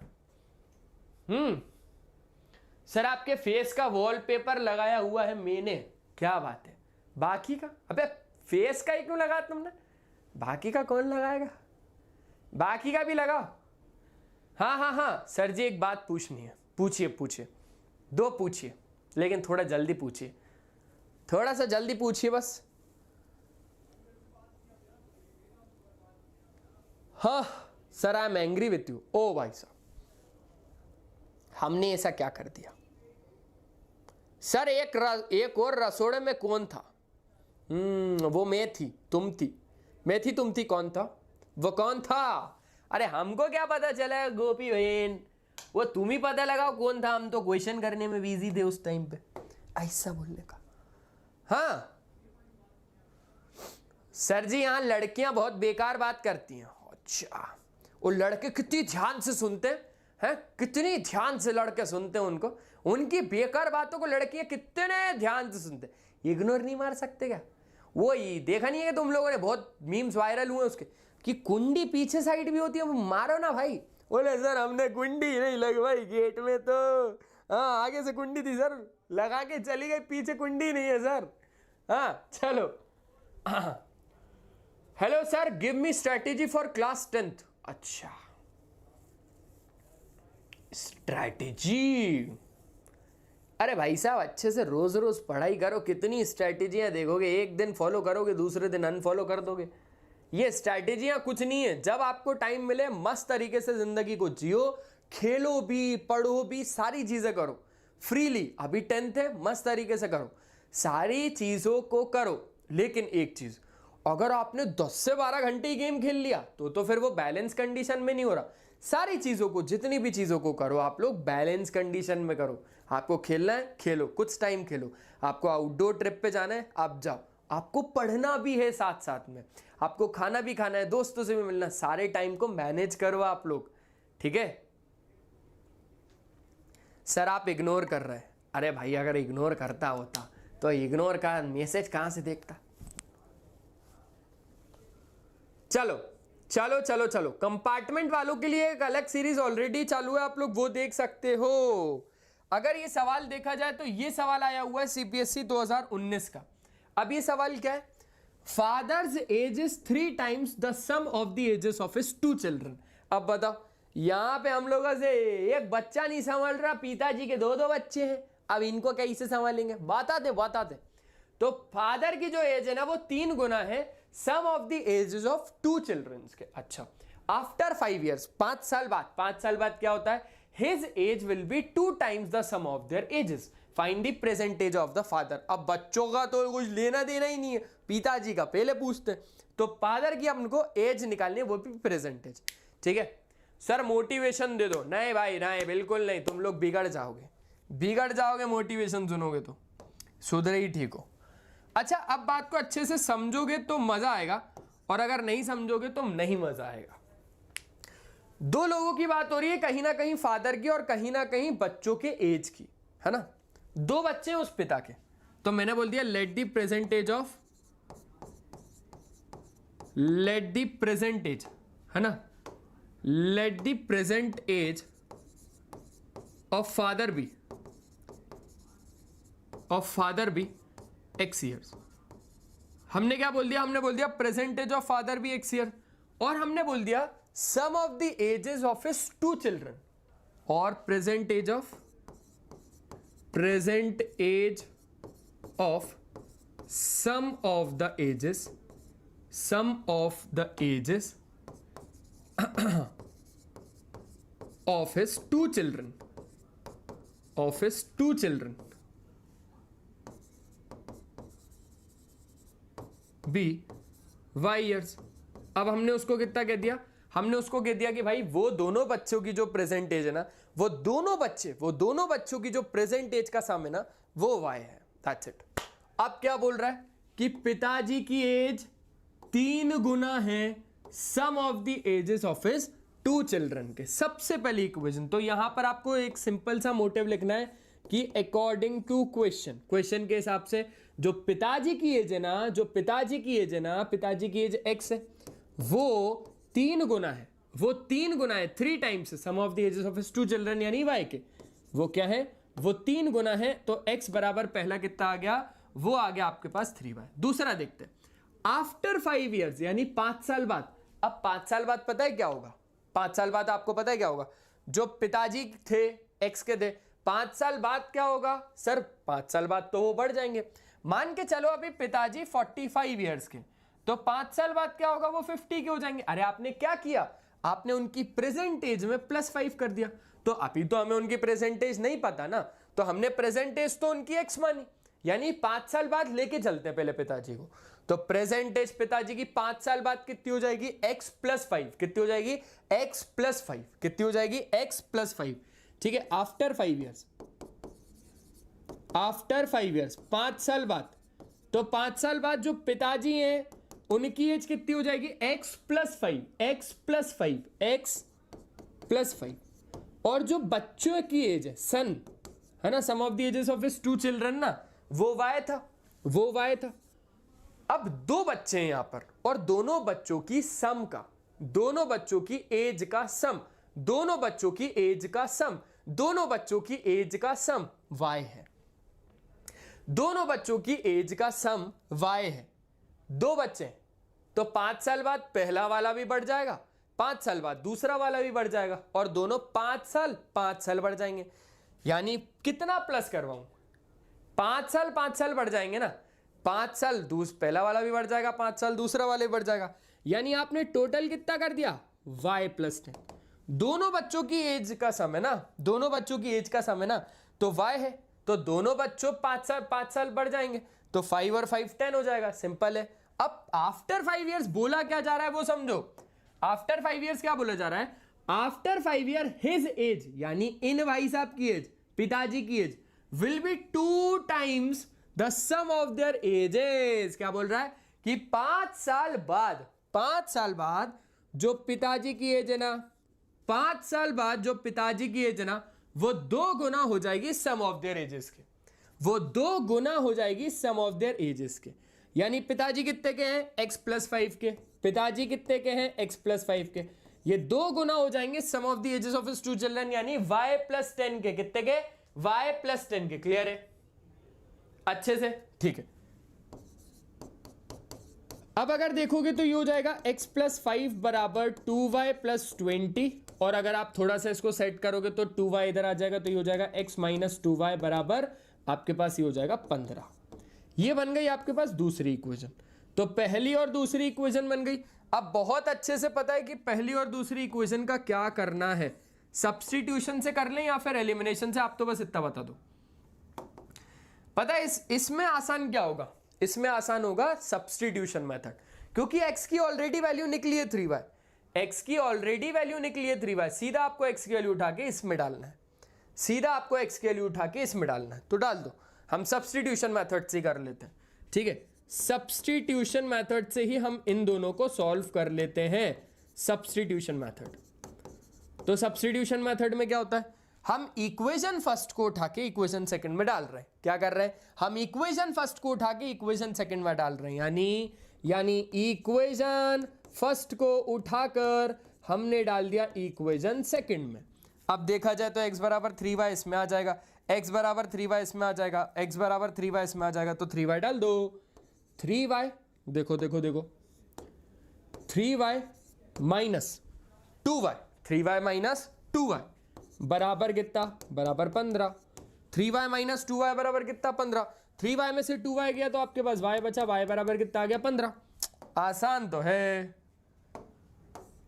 सर आपके फेस का वॉलपेपर लगाया हुआ है मैंने। क्या बात है। बाकी का? अबे फेस का ही क्यों लगाया तुमने? बाकी का कौन लगाएगा? बाकी का भी लगाओ। हाँ सर जी एक बात पूछनी है। पूछिए, दो पूछिए, लेकिन थोड़ा जल्दी पूछिए, थोड़ा सा जल्दी पूछिए बस। हाँ sir I am angry with you. ओ भाई साहब, हमने ऐसा क्या कर दिया? सर एक और रसोड़े में कौन था? वो मैं थी, तुम थी, मैं थी तुम थी कौन था? वो कौन था? अरे हमको क्या पता चला गोपी बहन, वो तुम ही पता लगाओ कौन था, हम तो क्वेश्चन करने में बिजी थे उस टाइम पे। ऐसा बोलने का। हाँ सर जी यहाँ लड़कियां बहुत बेकार बात करती हैं। अच्छा, वो लड़के कितनी ध्यान से सुनते हैं, कितनी ध्यान से लड़के सुनते हैं उनको, उनकी बेकार बातों को लड़कियां कितने ध्यान से सुनते हैं, इग्नोर नहीं मार सकते क्या? वो ही देखा नहीं है कि तुम लोगों ने, बहुत मीम्स वायरल हुए उसके कि कुंडी पीछे साइड भी होती है, वो मारो ना भाई। बोले सर हमने कुंडी नहीं लगवाई गेट में, तो हाँ आगे से कुंडी थी सर, लगा के चली गई, पीछे कुंडी नहीं है सर। हाँ चलो। Hello sir, give me strategy for class 10th। अच्छा स्ट्रैटेजी, अरे भाई साहब अच्छे से रोज रोज पढ़ाई करो, कितनी स्ट्रैटेजियां देखोगे, एक दिन फॉलो करोगे दूसरे दिन अनफॉलो कर दोगे। ये स्ट्रैटेजियां कुछ नहीं है, जब आपको टाइम मिले मस्त तरीके से जिंदगी को जियो, खेलो भी पढ़ो भी, सारी चीजें करो फ्रीली। अभी 10th है, मस्त तरीके से करो, सारी चीजों को करो। लेकिन एक चीज, अगर आपने 10 से 12 घंटे ही गेम खेल लिया तो फिर वो बैलेंस कंडीशन में नहीं हो रहा। सारी चीजों को, जितनी भी चीजों को करो आप लोग बैलेंस कंडीशन में करो। आपको खेलना है खेलो, कुछ टाइम खेलो, आपको आउटडोर ट्रिप पे जाना है आप जाओ, आपको पढ़ना भी है साथ साथ में, आपको खाना भी खाना है, दोस्तों से भी मिलना, सारे टाइम को मैनेज करो आप लोग, ठीक है? सर आप इग्नोर कर रहे हैं। अरे भाई अगर इग्नोर करता होता तो इग्नोर का मैसेज कहां से देखता? चलो चलो चलो चलो, कंपार्टमेंट वालों के लिए एक अलग सीरीज ऑलरेडी चालू है, आप लोग वो देख सकते हो। अगर ये सवाल देखा जाए तो ये सवाल आया हुआ है सीपीएससी 2019 का। अब ये सवाल क्या है? Father's age is 3 times the sum of the ages of his 2 children. अब बताओ, यहां पे हम लोगों से एक बच्चा नहीं संभाल रहा, पिताजी के 2 बच्चे हैं, अब इनको कैसे संभालेंगे? बताते। तो फादर की जो एज है ना वो 3 गुना है sum of the ages of 2 childrens के। अच्छा, आफ्टर 5 years, 5 साल बाद क्या होता है? His age will be 2 times the sum of their ages, find the present age of the father. अब बच्चों का तो कुछ लेना देना ही नहीं है, पिताजी का पहले पूछते हैं, तो फादर की हमको एज निकालनी है, वो भी प्रेजेंट एज, ठीक है? सर मोटिवेशन दे दो। नहीं भाई नहीं, बिल्कुल नहीं, तुम लोग बिगड़ जाओगे मोटिवेशन सुनोगे तो, सुधरे ही ठीक हो। अच्छा, अब बात को अच्छे से समझोगे तो मजा आएगा, और अगर नहीं समझोगे तो नहीं मजा आएगा। 2 लोगों की बात हो रही है, कहीं ना कहीं फादर की और कहीं ना कहीं बच्चों के एज की, है ना? 2 बच्चे हैं उस पिता के, तो मैंने बोल दिया लेट द प्रेजेंट एज, है ना? Let the present age of father be X years। हमने क्या बोल दिया? हमने बोल दिया प्रेजेंट एज ऑफ फादर भी X year, और हमने बोल दिया sum of the ages of his 2 children, और present age of sum of the ages of his 2 children be Y years। अब हमने उसको कितना कह दिया? हमने उसको कह दिया कि भाई वो दोनों बच्चों की जो प्रेजेंट एज है ना, वो दोनों बच्चों की जो प्रेजेंट एज का सम है ना, वो Y है। That's it. अब क्या बोल रहा है कि पिताजी की एज 3 गुना है sum of the ages of his 2 children के। सबसे पहली इक्वेशन, तो यहां पर आपको एक सिंपल सा मोटिव लिखना है कि अकॉर्डिंग टू क्वेश्चन के हिसाब से जो पिताजी की एज है ना, पिताजी की एज X है, वो 3 गुना है, 3 times sum of the ages of his 2 children यानी Y के। वो क्या है? वो 3 गुना है, तो X बराबर पहला कितना आ गया? वो आ गया आपके पास 3Y। दूसरा देखते हैं, आफ्टर 5 years यानी 5 साल बाद। अब 5 साल बाद पता है क्या होगा? 5 साल बाद आपको पता है क्या होगा? जो पिताजी थे X के थे, 5 साल बाद क्या होगा? सर 5 साल बाद तो वो बढ़ जाएंगे। मान के चलो अभी पिताजी 45 years के, तो 5 साल बाद क्या होगा? वो 50 के हो जाएंगे। अरे आपने क्या किया? आपने उनकी प्रेजेंट एज में +5 कर दिया। तो अभी तो हमें उनकी प्रेजेंट एज नहीं पता ना, तो हमने प्रेजेंट एज तो उनकी X मानी, यानी 5 साल बाद लेके चलते हैं पहले पिताजी को। तो प्रेजेंट एज पिताजी की 5 साल बाद कितनी हो जाएगी? x plus 5। कितनी हो जाएगी? x plus 5। कितनी हो जाएगी? x plus 5। ठीक है, आफ्टर 5 ईयर्स, आफ्टर 5 ईयर्स, 5 साल बाद। तो 5 साल बाद जो पिताजी हैं उनकी एज कितनी हो जाएगी? x plus 5, x plus 5, x plus 5। और जो बच्चों की एज है, सन है ना, sum of the ages of his 2 children ना, वो y था, वो y था। अब 2 बच्चे हैं यहां पर और दोनों बच्चों की सम का, दोनों बच्चों की एज का सम, दोनों बच्चों की एज का सम, दोनों बच्चों की एज का सम y है। दोनों बच्चों की एज का सम y है। 2 बच्चे तो 5 साल बाद पहला वाला भी बढ़ जाएगा, 5 साल बाद दूसरा वाला भी बढ़ जाएगा और दोनों 5 साल बढ़ जाएंगे। यानी कितना प्लस करवाऊं? 5 साल बढ़ जाएंगे ना, 5 साल पहला वाला भी बढ़ जाएगा, 5 साल दूसरा वाला भी बढ़ जाएगा। यानी आपने टोटल कितना कर दिया? y plus 10। दोनों बच्चों की एज का सम है ना, दोनों बच्चों की एज का सम है ना, तो y है, तो दोनों बच्चों 5 साल बढ़ जाएंगे, तो 5 और 5 10 हो जाएगा। सिंपल है। अब आफ्टर 5 ईयर्स बोला क्या जा रहा है वो समझो। आफ्टर 5 ईयर्स क्या बोला जा रहा है? आफ्टर 5 ईयर हिज एज, यानी इन भाई साहब की एज, पिताजी की age, will be 2 times the sum of their ages. क्या बोल रहा है कि 5 साल बाद, 5 साल बाद जो पिताजी की एज है ना, 5 साल बाद जो पिताजी की एज है ना, वो 2 गुना हो जाएगी सम ऑफ देयर एजेस के, वो 2 गुना हो जाएगी सम ऑफ देयर एजेस के। यानी पिताजी कितने के हैं? x प्लस 5 के। पिताजी कितने के हैं? x प्लस 5 के। ये 2 गुना हो जाएंगे sum of the ages of his 2 children, यानी y प्लस 10 के। कितने के? y प्लस 10 के। क्लियर है अच्छे से? ठीक है। अब अगर देखोगे तो ये हो जाएगा x प्लस 5 बराबर 2y प्लस 20, और अगर आप थोड़ा सा इसको सेट करोगे तो 2y इधर आ जाएगा, तो ये हो जाएगा x माइनस 2y बराबर आपके पास ये हो जाएगा 15। ये बन गई आपके पास दूसरी इक्वेशन। तो पहली और दूसरी इक्वेशन बन गई। अब बहुत अच्छे से पता है कि पहली और दूसरी इक्वेशन का क्या करना है, सब्स्टिट्यूशन से कर लें या फिर एलिमिनेशन से, आप तो बस इतना बता दो। पता है इसमें आसान क्या होगा? इसमें आसान होगा सब्स्टिट्यूशन मेथड, क्योंकि x की ऑलरेडी वैल्यू निकली है 3y, x की ऑलरेडी वैल्यू निकली है 3y, सीधा आपको x की वैल्यू उठा के इसमें डालना है, सीधा आपको x की वैल्यू उठा के इसमें डालना है, तो डाल दो। हम सब्स्टिट्यूशन मेथड से कर लेते हैं। ठीक है, सब्स्टिट्यूशन मेथड से ही हम इन दोनों को सॉल्व कर लेते हैं। सब्स्टिट्यूशन मेथड, तो सब्स्टिट्यूशन मेथड में क्या होता है? हम इक्वेशन फर्स्ट को उठा के इक्वेशन सेकंड में डाल रहे हैं। क्या कर रहे हैं? हम इक्वेशन फर्स्ट को उठा के इक्वेशन सेकंड में डाल रहे हैं, यानी इक्वेशन फर्स्ट को उठाकर हमने डाल दिया इक्वेशन सेकंड में। अब देखा जाए तो x बराबर 3y इसमें आ जाएगा, x बराबर 3y इसमें आ जाएगा, x बराबर 3y इसमें आ जाएगा, तो 3y डाल दो। 3y देखो देखो देखो, 3y minus 2y, 3y minus 2y बराबर कितना? बराबर 15। 3y माइनस 2y बराबर कितना? 15। 3y में से 2y गया तो आपके पास y बचा, y बराबर कितना आ गया? 15। आसान तो है,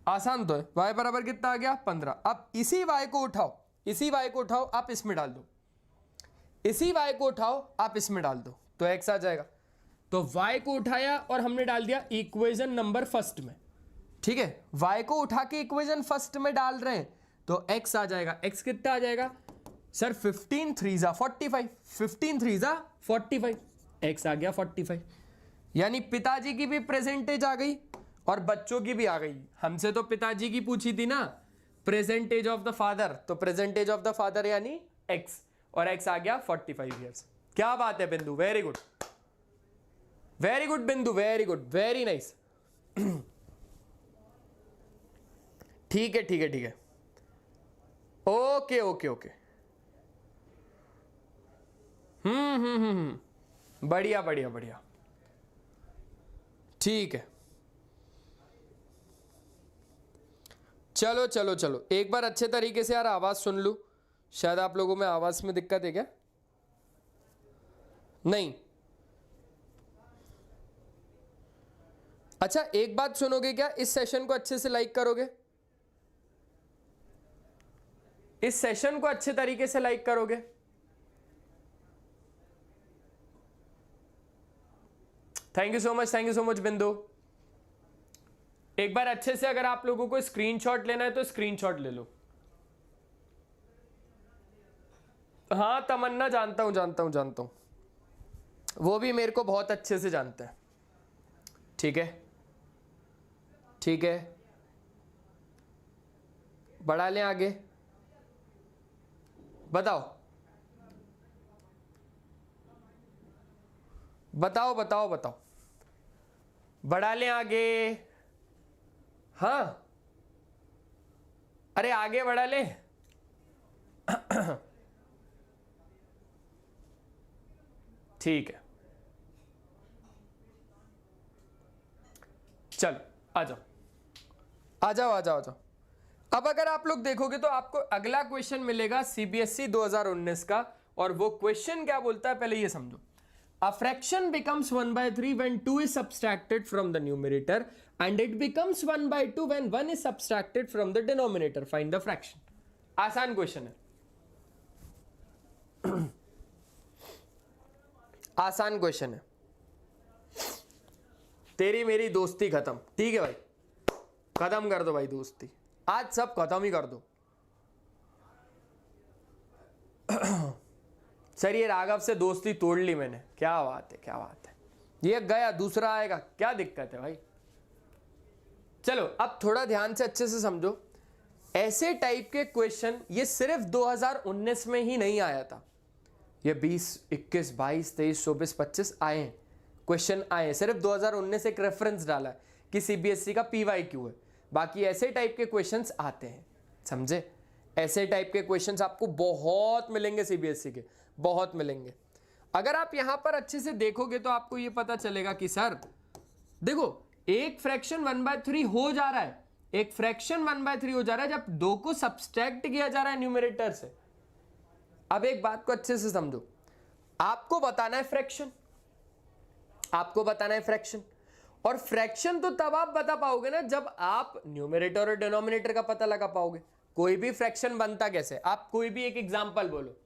आसान तो है। y बराबर कितना आ गया? 15। अब इसी y को उठाओ, इसी y को उठाओ, आप इसमें डाल दो, इसी y को उठाओ आप इसमें डाल दो, तो x आ जाएगा। तो y को उठाया और हमने डाल दिया इक्वेशन नंबर फर्स्ट में। ठीक है, y को उठा के इक्वेशन फर्स्ट में डाल रहे हैं, तो x आ जाएगा। x कितना आ जाएगा सर? 15 3 जा 45, 15 3 जा 45, x आ गया 45। यानी पिताजी की भी प्रेजेंटेज आ गई और बच्चों की भी आ गई। हमसे तो पिताजी की पूछी थी ना, प्रेजेंटेज ऑफ द फादर, तो प्रेजेंटेज ऑफ द फादर यानी x, और x आ गया 45 ईयर्स। क्या बात है बिंदु, वेरी गुड, वेरी गुड बिंदु, वेरी गुड, वेरी नाइस। ठीक है ठीक है ठीक है, ओके ओके ओके, बढ़िया बढ़िया बढ़िया, ठीक है। चलो चलो चलो, एक बार अच्छे तरीके से यार आवाज सुन लूं। शायद आप लोगों में आवाज में दिक्कत है क्या? नहीं? अच्छा एक बात सुनोगे क्या? इस सेशन को अच्छे से लाइक करोगे? इस सेशन को अच्छे तरीके से लाइक करोगे? थैंक यू सो मच बिंदु। एक बार अच्छे से अगर आप लोगों को स्क्रीनशॉट लेना है तो स्क्रीनशॉट ले लो। हाँ तमन्ना जानता हूं, वो भी मेरे को बहुत अच्छे से जानते हैं। ठीक है, बढ़ा लें आगे, बताओ। बढ़ा लें आगे। हाँ अरे आगे बढ़ा लें। ठीक है, चलो आ जाओ। अब अगर आप लोग देखोगे तो आपको अगला क्वेश्चन मिलेगा सीबीएसई 2019 का, और वो क्वेश्चन क्या बोलता है पहले ये समझो। A fraction becomes 1/3 when 2 is subtracted from the numerator and it becomes 1/2 when 1 is subtracted from the denominator. Find the fraction. आसान क्वेश्चन है। आसान क्वेश्चन है। तेरी मेरी दोस्ती खत्म। ठीक है भाई, खत्म कर दो भाई दोस्ती, आज सब खत्म ही कर दो। सर ये राघव से दोस्ती तोड़ ली मैंने। क्या बात है। ये गया, दूसरा आएगा, क्या दिक्कत है भाई। चलो अब थोड़ा ध्यान से अच्छे से समझो। ऐसे टाइप के क्वेश्चन ये सिर्फ 2019 में ही नहीं आया था, ये 20, 21, 22, 23, 24, 25 आए हैं क्वेश्चन आए। सिर्फ 2019 एक रेफरेंस डाला है कि सीबीएसई का PYQ है, बाकी ऐसे टाइप के क्वेश्चंस आते हैं, समझे। ऐसे टाइप के क्वेश्चंस आपको बहुत मिलेंगे सीबीएसई के, बहुत मिलेंगे। अगर आप यहां पर अच्छे से देखोगे तो आपको ये पता चलेगा कि सर देखो एक फ्रैक्शन 1/3 हो जा रहा है, एक फ्रैक्शन 1/3 हो जा रहा है जब 2 को सब्सट्रैक्ट किया जा रहा है न्यूमरेटर से। अब एक बात को अच्छे से समझो, आपको बताना है फ्रैक्शन, और फ्रैक्शन तो तब आप बता पाओगे ना जब आप न्यूमरेटर और डिनोमिनेटर का पता लगा पाओगे। कोई भी फ्रैक्शन बनता कैसे, आप कोई भी एक एग्जांपल बोलो।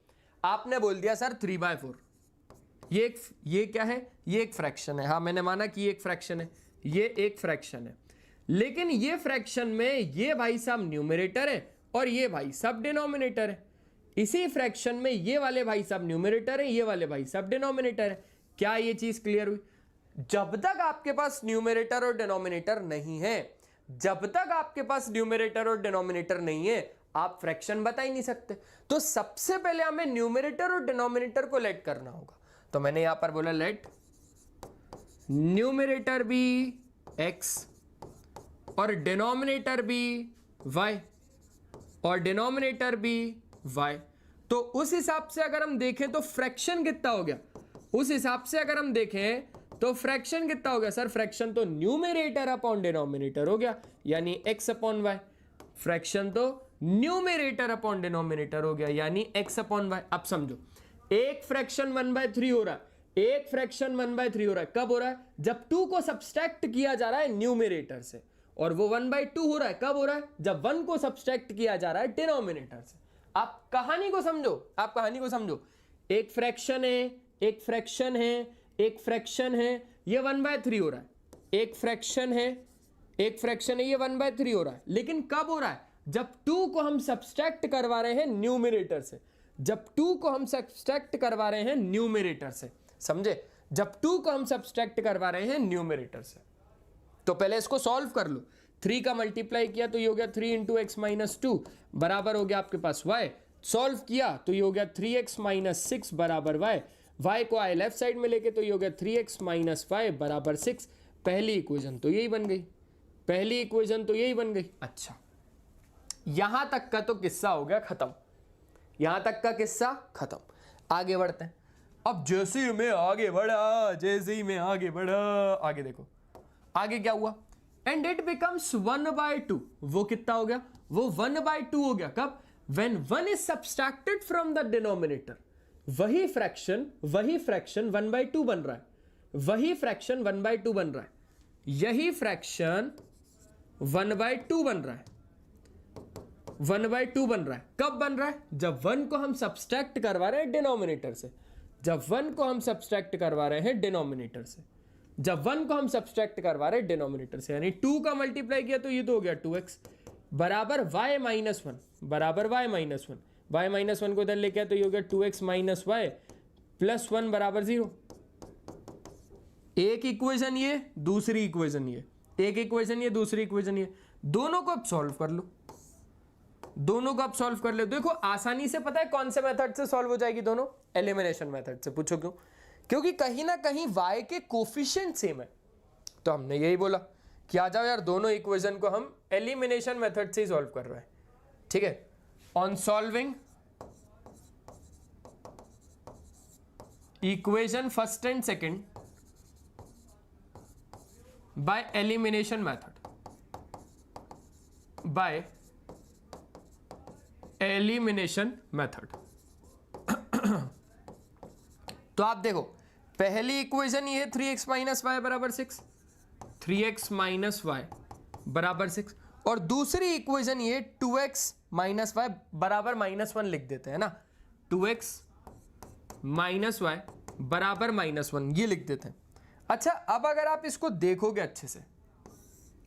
आपने बोल दिया सर 3/4, ये क्या है, ये एक फ्रैक्शन है। हाँ मैंने माना कि ये एक फ्रैक्शन है, ये एक फ्रैक्शन है, लेकिन ये फ्रैक्शन में ये भाई साहब न्यूमरेटर है और ये भाई साहब डिनोमिनेटर है। इसी फ्रैक्शन में ये वाले भाई साहब न्यूमरेटर है, ये वाले भाई साहब डिनोमिनेटर है। क्या ये चीज क्लियर हुई? जब तक आपके पास न्यूमरेटर और डिनोमिनेटर नहीं है, जब तक आपके पास न्यूमरेटर और डिनोमिनेटर नहीं है, आप फ्रैक्शन बता ही नहीं सकते। तो सबसे पहले हमें न्यूमरेटर और डिनोमिनेटर को लेट करना होगा। तो मैंने यहां पर बोला लेट न्यूमरेटर बी x और डिनोमिनेटर बी y और डिनोमिनेटर बी y। तो उस हिसाब से अगर हम देखें तो फ्रैक्शन कितना हो गया, उस हिसाब से अगर हम देखें तो फ्रैक्शन कितना हो गया सर, फ्रैक्शन तो न्यूमरेटर अपॉन डिनोमिनेटर हो गया, यानी x अपॉन वाई। फ्रैक्शन तो न्यूमरेटर अपॉन डिनोमिनेटर हो गया, यानी x अपॉन वाई। अब समझो, एक फ्रैक्शन 1/3 हो रहा है, एक फ्रैक्शन 1/3 हो रहा है। कब हो रहा है? जब 2 को सब्सट्रैक्ट किया जा रहा है न्यूमरेटर से, और वो 1/2 हो रहा है कब हो रहा है? जब 1 को सब्सट्रैक्ट किया जा रहा है डिनोमिनेटर से। आप कहानी को समझो, आप कहानी को समझो। एक फ्रैक्शन है, एक फ्रैक्शन है, एक फ्रैक्शन है, ये 1/3 हो रहा है। एक फ्रैक्शन है, एक फ्रैक्शन है, ये 1/3 हो रहा है, लेकिन कब हो रहा है? जब 2 को हम सब्सट्रैक्ट करवा रहे हैं न्यूमरेटर से, जब 2 को हम सब्सट्रैक्ट करवा रहे हैं न्यूमरेटर से, समझे। जब 2 को हम सब्सट्रैक्ट करवा रहे हैं न्यूमरेटर से, तो पहले इसको सॉल्व कर लो। 3 का मल्टीप्लाई किया तो ये हो गया 3 × x - 2 बराबर हो गया आपके पास y। सॉल्व किया तो ये हो गया 3x - 6 बराबर y। y को आई लेफ्ट साइड में लेके तो ये हो गया 3x - 5 बराबर 6। पहली इक्वेशन तो यही बन गई, पहली इक्वेशन तो यही बन गई। अच्छा, यहां तक का तो किस्सा हो गया खत्म, यहां तक का किस्सा खत्म। आगे बढ़ते हैं। अब जैसे ही मैं आगे बढ़ा, जैसे ही मैं आगे बढ़ा, आगे देखो आगे क्या हुआ। And it becomes 1/2। वो कितना हो गया? वो 1/2 हो गया। कब? When 1 is subtracted from the denominator. वही फ्रैक्शन 1/2 बन रहा है, वही फ्रैक्शन 1/2 बन रहा है, यही फ्रैक्शन 1/2 बन रहा है, 1/2 बन रहा है। कब बन रहा है? जब 1 को हम सब्सट्रैक्ट करवा रहे हैं डिनोमिनेटर से, जब 1 को हम सब्सट्रैक्ट करवा रहे हैं डिनोमिनेटर से, जब 1 को हम सब्सट्रैक्ट करवा रहे डिनोमिनेटर से, यानी 2 का मल्टीप्लाई किया तो ये तो हो गया 2x बराबर y माइनस 1 बराबर y माइनस 1, y माइनस 1 को इधर लेके आया तो ये हो गया 2x माइनस y प्लस 1 बराबर 0। एक इक्वेशन ये, दूसरी इक्वेशन ये, एक इक्वेशन ये, दूसरी इक्वेशन ये, दोनों को अब सॉल्व कर लो, दोनों को अब सॉल्व कर लो। देखो आसानी से पता है कौन से मेथड से सॉल्व हो जाएगी दोनों, एलिमिनेशन मेथड से। पूछो क्यों? क्योंकि कहीं ना कहीं y के कोफिशिएंट सेम है, तो हमने यही बोला कि आ जाओ यार दोनों इक्वेशन को हम एलिमिनेशन मेथड से ही सॉल्व कर रहे हैं। ठीक है, on solving equation first and second by elimination method, by elimination method। तो आप देखो पहली इक्वेशन ये है 3x माइनस वाई बराबर 6, 3x माइनस वाई बराबर 6, और दूसरी इक्वेशन ये 2x माइनस वाई बराबर माइनस 1 लिख देते हैं ना, 2x माइनस वाई बराबर माइनस 1 ये लिख देते हैं। अच्छा, अब अगर आप इसको देखोगे अच्छे से,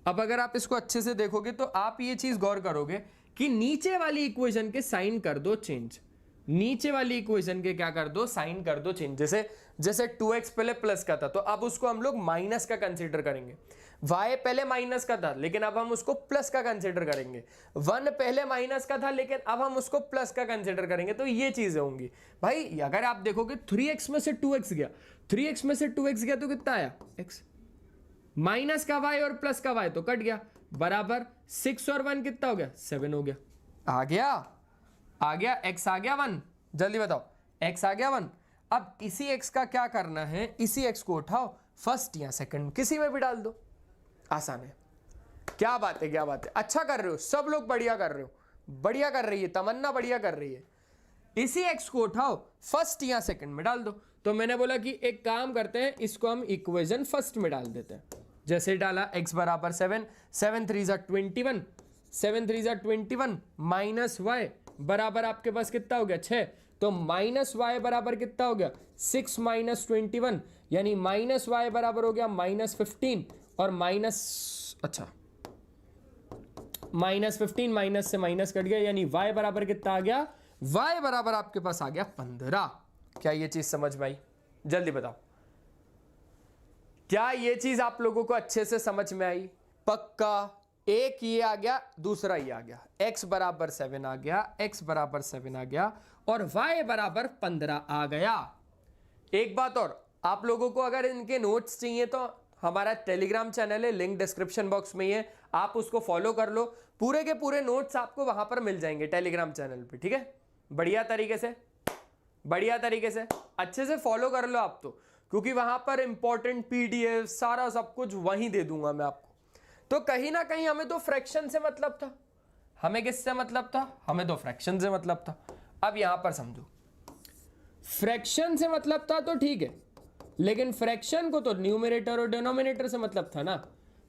अब अगर आप इसको अच्छे से देखोगे तो आप ये चीज गौर करोगे कि नीचे वाली इक्वेशन के साइन कर दो चेंज, नीचे वाली इक्वेशन के क्या कर दो, साइन कर दो चेंज। जैसे 2x पहले प्लस का था तो अब उसको हम लोग माइनस का कंसीडर करेंगे, y पहले माइनस का था लेकिन अब हम उसको प्लस का कंसीडर करेंगे, 1 पहले माइनस का था लेकिन अब हम उसको प्लस का कंसीडर करेंगे। तो ये चीजें होंगी भाई। अगर आप देखोगे 3x में से 2x गया, 3x में से 2x गया तो कितना आया x, माइनस का y और प्लस का y तो कट गया, बराबर 6 और 1 कितना हो गया, 7 हो गया। आ गया x आ गया 1, जल्दी बताओ x आ गया 1। अब इसी x का क्या करना है, इसी x को उठाओ फर्स्ट या सेकंड किसी में भी डाल दो, आसान है। क्या बात है, क्या बात है, अच्छा कर रहे हो सब लोग, बढ़िया कर रहे हो, बढ़िया कर रही है तमन्ना, बढ़िया कर रही है। इसी x को उठाओ फर्स्ट या सेकंड में डाल दो। तो मैंने बोला कि एक काम करते हैं, इसको हम इक्वेशन फर्स्ट में डाल देते हैं। जैसे डाला x बराबर 7, 7 3 जा 21, 7 3 जा 21 माइनस y बराबर आपके पास कितना हो गया 6, तो माइनस y बराबर कितना हो गया 6 माइनस 21, यानी माइनस y बराबर हो गया माइनस 15, और माइनस, अच्छा माइनस 15 माइनस से माइनस कट गया, यानी y बराबर कितना आ गया, y बराबर आपके पास आ गया 15। क्या ये चीज समझ में आई? जल्दी बताओ, क्या ये चीज आप लोगों को अच्छे से समझ में आई? पक्का। एक ये आ गया, दूसरा ये आ गया, x बराबर 7 आ गया, x बराबर 7 आ गया, और y बराबर 15 आ गया। एक बात और, आप लोगों को अगर इनके नोट्स चाहिए तो हमारा टेलीग्राम चैनल है, लिंक डिस्क्रिप्शन बॉक्स में ही है, आप उसको फॉलो कर लो, पूरे के पूरे नोट्स आपको वहां पर मिल जाएंगे टेलीग्राम चैनल पे। ठीक है, बढ़िया तरीके से, बढ़िया तरीके से अच्छे से फॉलो कर लो आप तो, क्योंकि वहां पर इंपॉर्टेंट पीडीएफ सारा सब कुछ वहीं दे दूंगा मैं आपको। तो कहीं ना कहीं हमें तो फ्रैक्शन से मतलब था, हमें किससे मतलब था, हमें तो फ्रैक्शन से मतलब था। अब यहां पर समझो, फ्रैक्शन से मतलब था तो ठीक है, लेकिन फ्रैक्शन को तो न्यूमरेटर और डिनोमिनेटर से मतलब था ना।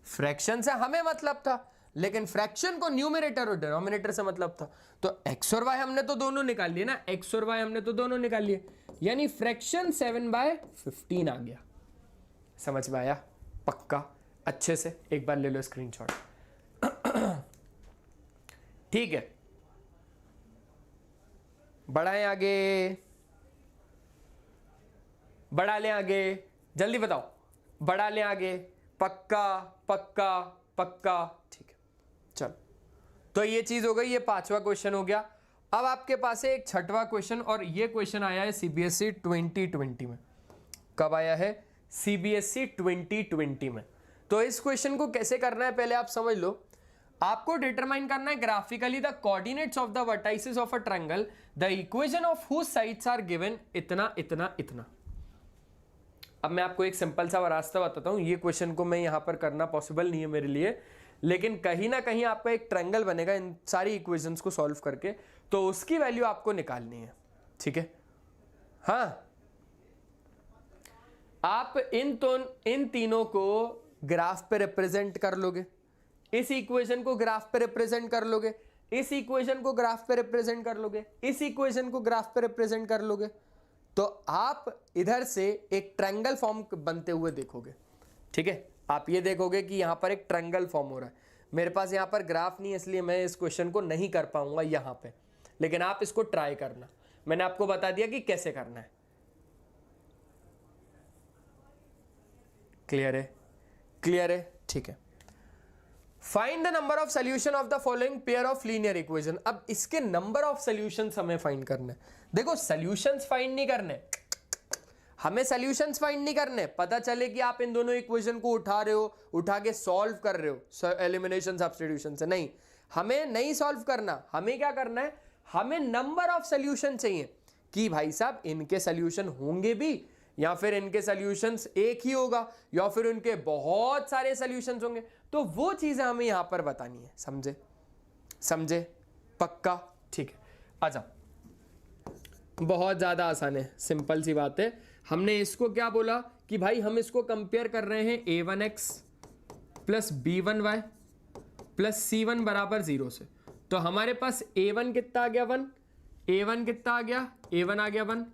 फ्रैक्शन से हमें मतलब था, लेकिन फ्रैक्शन को न्यूमरेटर और डिनोमिनेटर से मतलब था। तो x और y हमने तो दोनों निकाल लिए ना, x और y हमने तो दोनों निकाल लिए, यानी फ्रैक्शन 7/15 आ गया। समझ में आया? पक्का? अच्छे से एक बार ले लो स्क्रीनशॉट। ठीक है, बढ़ाएं आगे, बढ़ा लें आगे, जल्दी बताओ, बढ़ा लें आगे। पक्का पक्का पक्का, ठीक है चलो। तो ये चीज हो गई, ये 5वां क्वेश्चन हो गया। अब आपके पास है एक 6वां क्वेश्चन, और ये क्वेश्चन आया है सीबीएसई 2020 में। कब आया है? सीबीएसई 2020 में। तो इस क्वेश्चन को कैसे करना है पहले आप समझ लो। आपको डिटरमाइन करना है graphically the coordinates of the vertices of a triangle, the equation of whose sides are given इतना इतना इतना। अब मैं आपको एक सिंपल सा रास्ता बताता हूं। ये क्वेश्चन को मैं यहां पर करना पॉसिबल नहीं है मेरे लिए, लेकिन कहीं ना कहीं आपका एक ट्रायंगल बनेगा इन सारी इक्वेशंस को सॉल्व करके, तो उसकी वैल्यू आपको निकालनी है। ठीक है, हाँ, आप इन तीनों को ग्राफ पे रिप्रेजेंट कर लोगे, इस इक्वेशन को ग्राफ पे रिप्रेजेंट कर लोगे, इस इक्वेशन को ग्राफ पे रिप्रेजेंट कर लोगे, इस इक्वेशन को ग्राफ पे रिप्रेजेंट कर लोगे, तो आप इधर से एक ट्रायंगल फॉर्म बनते हुए देखोगे। ठीक है, आप ये देखोगे कि यहाँ पर एक ट्रायंगल फॉर्म हो रहा है। मेरे पास यहाँ पर ग्राफ नहीं है इसलिए मैं इस क्वेश्चन को नहीं कर पाऊंगा यहाँ पे, लेकिन आप इसको ट्राई करना। मैंने आपको बता दिया कि कैसे करना है। क्लियर है? क्लियर है, ठीक है। Find the number of solution of the following pair of linear equation. अब इसके नंबर ऑफ सोल्यूशंस हमें फाइंड करने हैं। देखो सॉल्यूशंस फाइंड नहीं करने, हमें सॉल्यूशंस फाइंड नहीं करने। पता चले कि आप इन दोनों इक्वेशन को उठा रहे हो, उठा के सॉल्व कर रहे हो एलिमिनेशन सब्स्टिट्यूशन से, नहीं, हमें नहीं सॉल्व करना। हमें क्या करना है, हमें नंबर ऑफ सॉल्यूशन चाहिए कि भाई साहब इनके सॉल्यूशन होंगे भी, या फिर इनके सॉल्यूशंस एक ही होगा, या फिर उनके बहुत सारे सॉल्यूशंस होंगे। तो वो चीजें हमें यहां पर बतानी है। समझे? समझे? पक्का? ठीक है, आजा। बहुत ज्यादा आसान है, सिंपल सी बात है। हमने इसको क्या बोला कि भाई हम इसको कंपेयर कर रहे हैं a1x plus b1y plus c1 बराबर 0 से। तो हमारे पास a1 कितना आ गया 1, a1 कितना आ गया, a1 आ गया 1,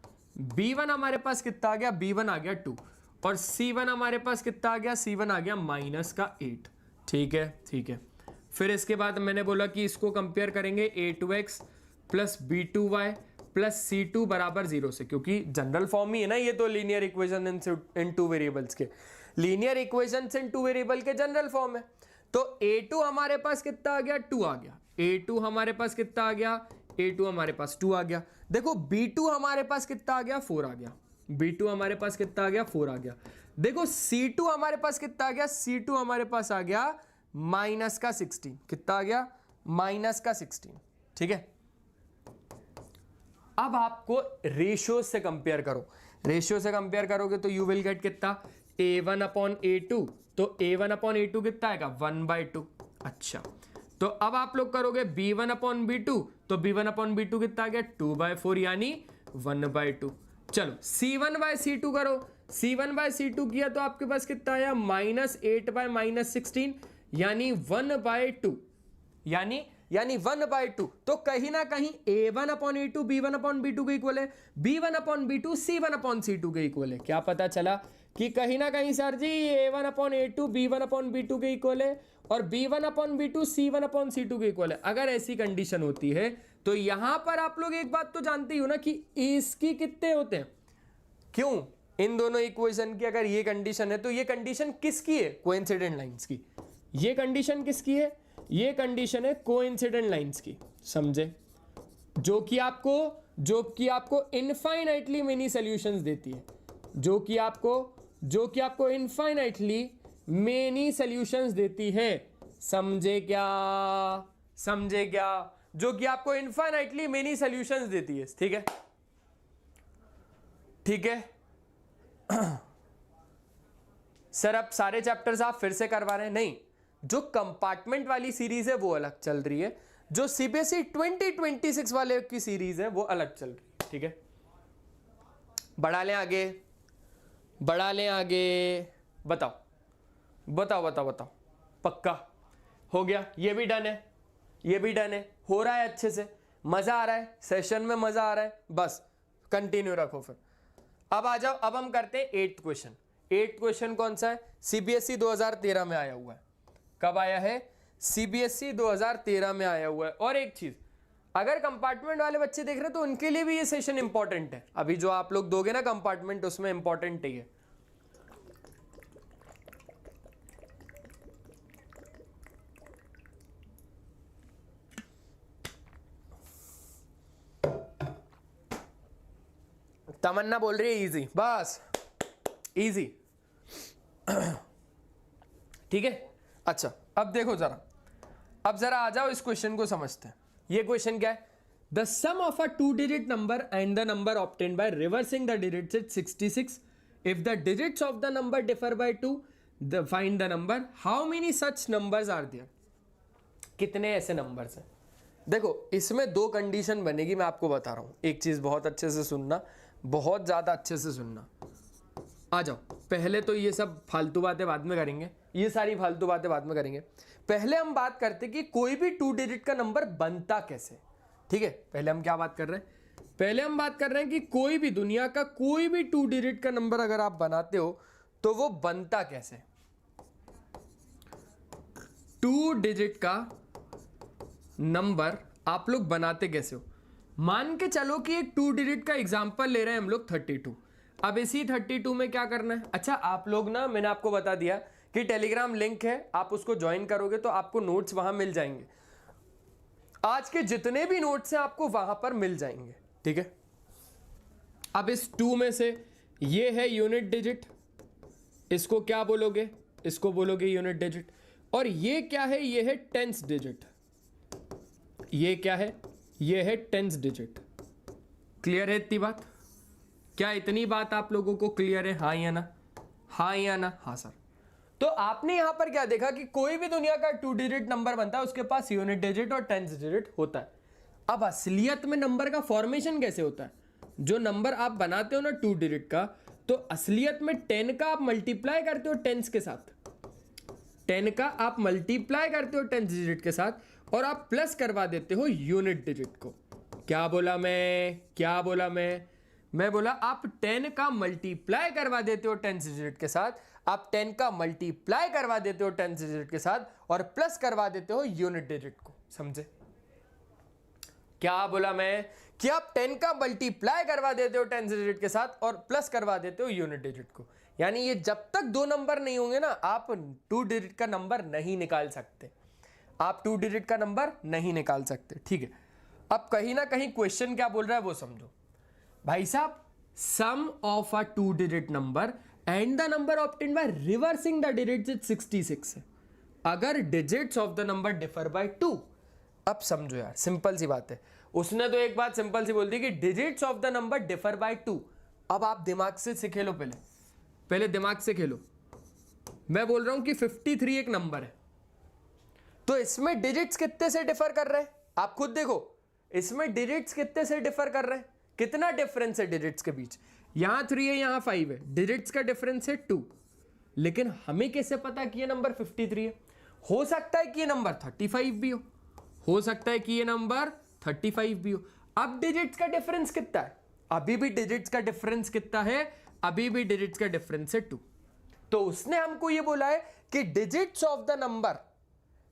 b1 हमारे पास कितना आ गया, b1 आ गया 2, और c1 हमारे पास कितना आ गया, c1 आ गया -8। ठीक है, ठीक है। फिर इसके बाद मैंने बोला कि इसको कंपेयर करेंगे a2x plus b2y plus c2 बराबर 0 से, क्योंकि जनरल फॉर्म ही है ना ये तो linear equation in two variables के, linear equations in two variable के जनरल फॉर्म है। तो a2 हमारे पास कितना आ गया, 2 आ गया। a2 हमारे पास कितना आ गया, a2 हमारे पास 2 आ गया। देखो b2 हमारे पास कितना आ गया, 4 आ गया। b2 हमारे पास कितना आ गया, 4 आ गया। देखो c2 हमारे पास कितना आ गया, c2 हमारे पास आ गया -16। कितना आ गया, -16। ठीक है, अब आपको रेशियो से कंपेयर करो। रेशियो से कंपेयर करोगे तो यू विल गेट कितना, a1 अपॉन a2। तो a1 अपॉन a2 कितना आएगा, 1/2। अच्छा, तो अब आप लोग करोगे b1 अपॉन b2, तो b1 अपॉन b2 कितना आ गया, 2/4 यानी 1/2। चलो c1/c2 करो, c1/c2 किया तो आपके पास कितना आया, -8/-16 यानी 1/2, यानी 1/2। तो कहीं ना कहीं a1 upon a2 b1 upon b2 के इक्वल है, b1 upon b2 c1 upon c2 के इक्वल है। क्या पता चला कि कहीं ना कहीं सर जी a1 upon a2 b1 upon b2 के इक्वल है और b1 upon b2 c1 upon c2 के इक्वल है। अगर ऐसी कंडीशन होती है तो यहां पर आप लोग एक बात तो जानते ही हो ना कि इसकी कितने होते हैं। क्यों, इन दोनों इक्वेशन की अगर ये कंडीशन है तो ये कंडीशन किसकी है, कोइंसिडेंट लाइंस की। ये कंडीशन किसकी है, ये कंडीशन है कोइंसिडेंट लाइंस की। समझे? जो कि आपको इनफाइनाइटली मेनी सॉल्यूशंस देती है, जो कि आपको इनफाइनाइटली मेनी सॉल्यूशंस देती है। समझे क्या, समझे क्या? जो कि आपको इनफाइनाइटली मेनी सॉल्यूशंस देती है। ठीक है, ठीक है। सर अब सारे चैप्टर्स आप फिर से करवा रहे हैं? नहीं, जो कंपार्टमेंट वाली सीरीज है वो अलग चल रही है, जो सीबीएसई 2026 वाले की सीरीज है वो अलग चल रही है। ठीक है, बढ़ा लें आगे, बढ़ा लें आगे। बताओ बताओ बताओ बताओ, पक्का हो गया? ये भी डन है, ये भी डन है, हो रहा है अच्छे से, मजा आ रहा है, सेशन में मजा आ रहा है, बस कंटिन्यू रखो। फिर अब आ जाओ, अब हम करते हैं 8th क्वेश्चन। 8th क्वेश्चन कौन सा है, सीबीएसई 2013 में आया हुआ है। कब आया है, सीबीएसई 2013 में आया हुआ है। और एक चीज, अगर कंपार्टमेंट वाले बच्चे देख रहे हैं तो उनके लिए भी ये सेशन इंपॉर्टेंट है। अभी जो आप लोग दोगे ना कंपार्टमेंट, उसमें इंपॉर्टेंट ही है। तमन्ना बोल रही है इजी, बस इजी। ठीक है, अच्छा अब देखो जरा, अब जरा आ जाओ इस क्वेश्चन को समझते हैं। ये क्वेश्चन क्या है, the sum of a 2 digit number and the number obtained by reversing the digits is 66। If the digits of the number differ by 2, find the number. How many such numbers are there. कितने ऐसे numbers हैं। देखो इसमें दो condition बनेगी, मैं आपको बता रहा हूं। एक चीज बहुत अच्छे से सुनना, बहुत ज्यादा अच्छे से सुनना। आ जाओ, पहले तो ये सब फालतू बातें बाद में करेंगे, ये सारी फालतू बातें बाद में करेंगे। पहले हम बात करते कि कोई भी 2 डिजिट का नंबर बनता कैसे। ठीक है, पहले हम क्या बात कर रहे हैं, पहले हम बात कर रहे हैं कि कोई भी दुनिया का कोई भी 2 डिजिट का नंबर अगर आप बनाते हो तो वो बनता कैसे। 2 डिजिट का नंबर आप लोग बनाते कैसे हो। मान के चलो कि एक 2 डिजिट का एग्जांपल ले रहे हैं हम लोग 32। अब इसी 32 में क्या करना है, अच्छा आप लोग ना, मैंने आपको बता दिया कि टेलीग्राम लिंक है, आप उसको ज्वाइन करोगे तो आपको नोट्स वहां मिल जाएंगे। आज के जितने भी नोट्स हैं आपको वहां पर मिल जाएंगे, ठीक है। अब इस 2 में से ये है यूनिट डिजिट, इसको क्या बोलोगे, इसको बोलोगे यूनिट डिजिट। और ये क्या है, ये है टेंस डिजिट। ये क्या है, ये है टेंस डिजिट। क्लियर है इतनी बात? क्या इतनी बात आप लोगों को क्लियर है? हाँ या ना, हाँ या ना? हाँ सर। तो आपने यहां पर क्या देखा कि कोई भी दुनिया का 2 डिजिट नंबर बनता है उसके पास यूनिट डिजिट और टेंस डिजिट होता है। अब असलियत में नंबर का फॉर्मेशन कैसे होता है, जो नंबर आप बनाते हो ना 2 डिजिट का, तो असलियत में 10 का आप मल्टीप्लाई करते हो टेंस के साथ, 10 का आप मल्टीप्लाई करते हो टेंस डिजिट के साथ और आप प्लस करवा देते हो यूनिट डिजिट को। क्या बोला मैं, क्या बोला मैं बोला आप 10 का मल्टीप्लाई करवा देते हो टेंस डिजिट के साथ, आप 10 का मल्टीप्लाई करवा देते हो टेंस डिजिट के साथ और प्लस करवा देते हो यूनिट डिजिट को। समझे क्या बोला मैं, कि आप 10 का मल्टीप्लाई करवा देते हो टेंस डिजिट के साथ और प्लस करवा देते हो यूनिट डिजिट को। यानी ये जब तक 2 नंबर नहीं होंगे ना, आप 2 डिजिट का नंबर नहीं निकाल सकते, आप 2 डिजिट का नंबर नहीं निकाल सकते, ठीक है। अब कहीं ना कहीं क्वेश्चन क्या बोल रहा है वो समझो भाई साहब। Sum of a 2 digit number and the number obtained by reversing the digits is 66 है, अगर digits of the number differ by 2। अब समझो यार, सिंपल सी बात है, उसने तो एक बात सिंपल सी बोल दी कि digits of the number differ by 2। अब आप दिमाग से खेलो, पहले दिमाग से खेलो। मैं बोल रहा हूं कि 53 एक नंबर है, तो इसमें डिजिट्स कितने से डिफर कर रहे हैं, आप खुद देखो, इसमें डिजिट्स कितने से डिफर कर रहे हैं, कितना डिफरेंस है डिजिट्स के बीच। यहां 3 है, यहां 5 है, डिजिट्स का डिफरेंस है 2। लेकिन हमें कैसे पता कि ये नंबर 53 है? हो सकता है कि ये नंबर 35 भी हो सकता है कि ये नंबर 35 भी हो। अब डिजिट्स का डिफरेंस कितना है, अभी भी डिजिट्स का डिफरेंस कितना है, अभी भी डिजिट्स का डिफरेंस है 2। तो उसने हमको ये बोला है कि digits of the number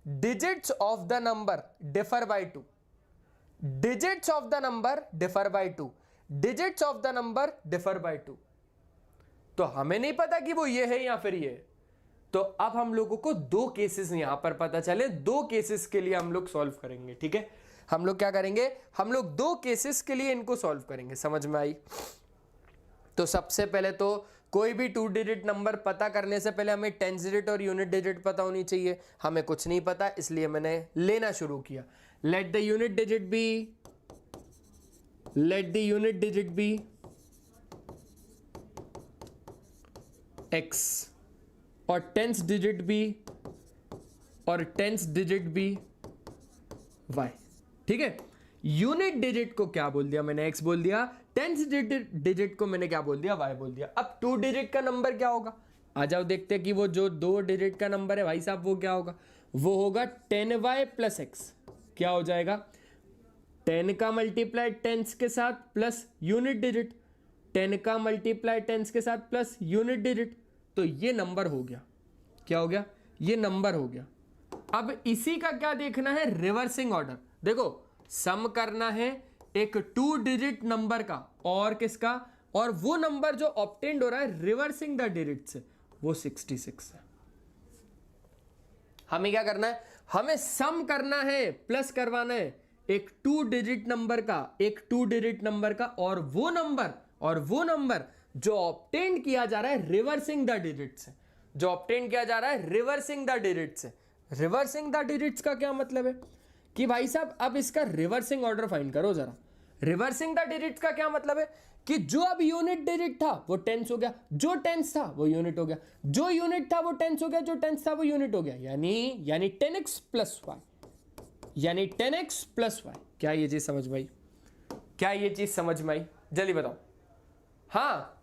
differ by 2, digits of the number differ by 2, digits of the number differ by 2। तो हमें नहीं पता कि वो ये है या फिर ये है। तो अब हम लोगों को 2 केसेस यहां पर पता चले, 2 केसेस के लिए हम लोग सॉल्व करेंगे, ठीक है। हम लोग क्या करेंगे, हम लोग 2 केसेस के लिए इनको सॉल्व करेंगे। समझ में आई? तो सबसे पहले तो कोई भी 2 डिजिट नंबर पता करने से पहले हमें टेंस डिजिट और यूनिट डिजिट पता होनी चाहिए। हमें कुछ नहीं पता, इसलिए मैंने लेना शुरू किया। Let the unit digit be x और टेंस डिजिट बी y, ठीक है। यूनिट डिजिट को क्या बोल दिया मैंने, x बोल दिया, टेंस डिजिट को मैंने क्या बोल दिया, y बोल दिया। अब 2 डिजिट का नंबर क्या होगा, आ जाओ देखते हैं कि वो जो 2 डिजिट का नंबर है भाई साहब वो क्या होगा। वो होगा 10y प्लस x। क्या हो जाएगा, 10 का मल्टीप्लाई टेंस के साथ प्लस यूनिट डिजिट, 10 का मल्टीप्लाई टेंस के साथ प्लस यूनिट डिजिट। तो ये नंबर हो गया, क्या हो गया, ये नंबर हो गया। अब इसी का क्या देखना है, रिवर्सिंग ऑर्डर। देखो सम करना है एक 2 डिजिट नंबर का और किसका, और वो नंबर जो ऑब्टेन्ड हो रहा है रिवर्सिंग द डिजिट से, वो 66 है। हमें क्या करना है, हमें सम करना है, प्लस करवाना है एक 2 डिजिट नंबर का, एक 2 डिजिट नंबर का, और वो नंबर जो ऑब्टेन्ड किया जा रहा है रिवर्सिंग द डिजिट से, जो ऑब्टेन्ड किया जा रहा है रिवर्सिंग द डिजिट से। रिवर्सिंग द डिजिट्स का क्या मतलब है कि भाई साहब अब इसका रिवर्सिंग ऑर्डर फाइंड करो जरा। रिवर्सिंग द डिजिट्स का क्या मतलब है कि जो अब यूनिट डिजिट था वो टेंस हो गया, जो टेंस था वो यूनिट हो गया, जो यूनिट था वो टेंस हो गया, जो टेंस था वो यूनिट हो गया। यानी 10x प्लस वाई, यानी 10x प्लस वाई। क्या ये चीज समझ में आई, क्या ये चीज समझ में आई, जल्दी बताओ। हाँ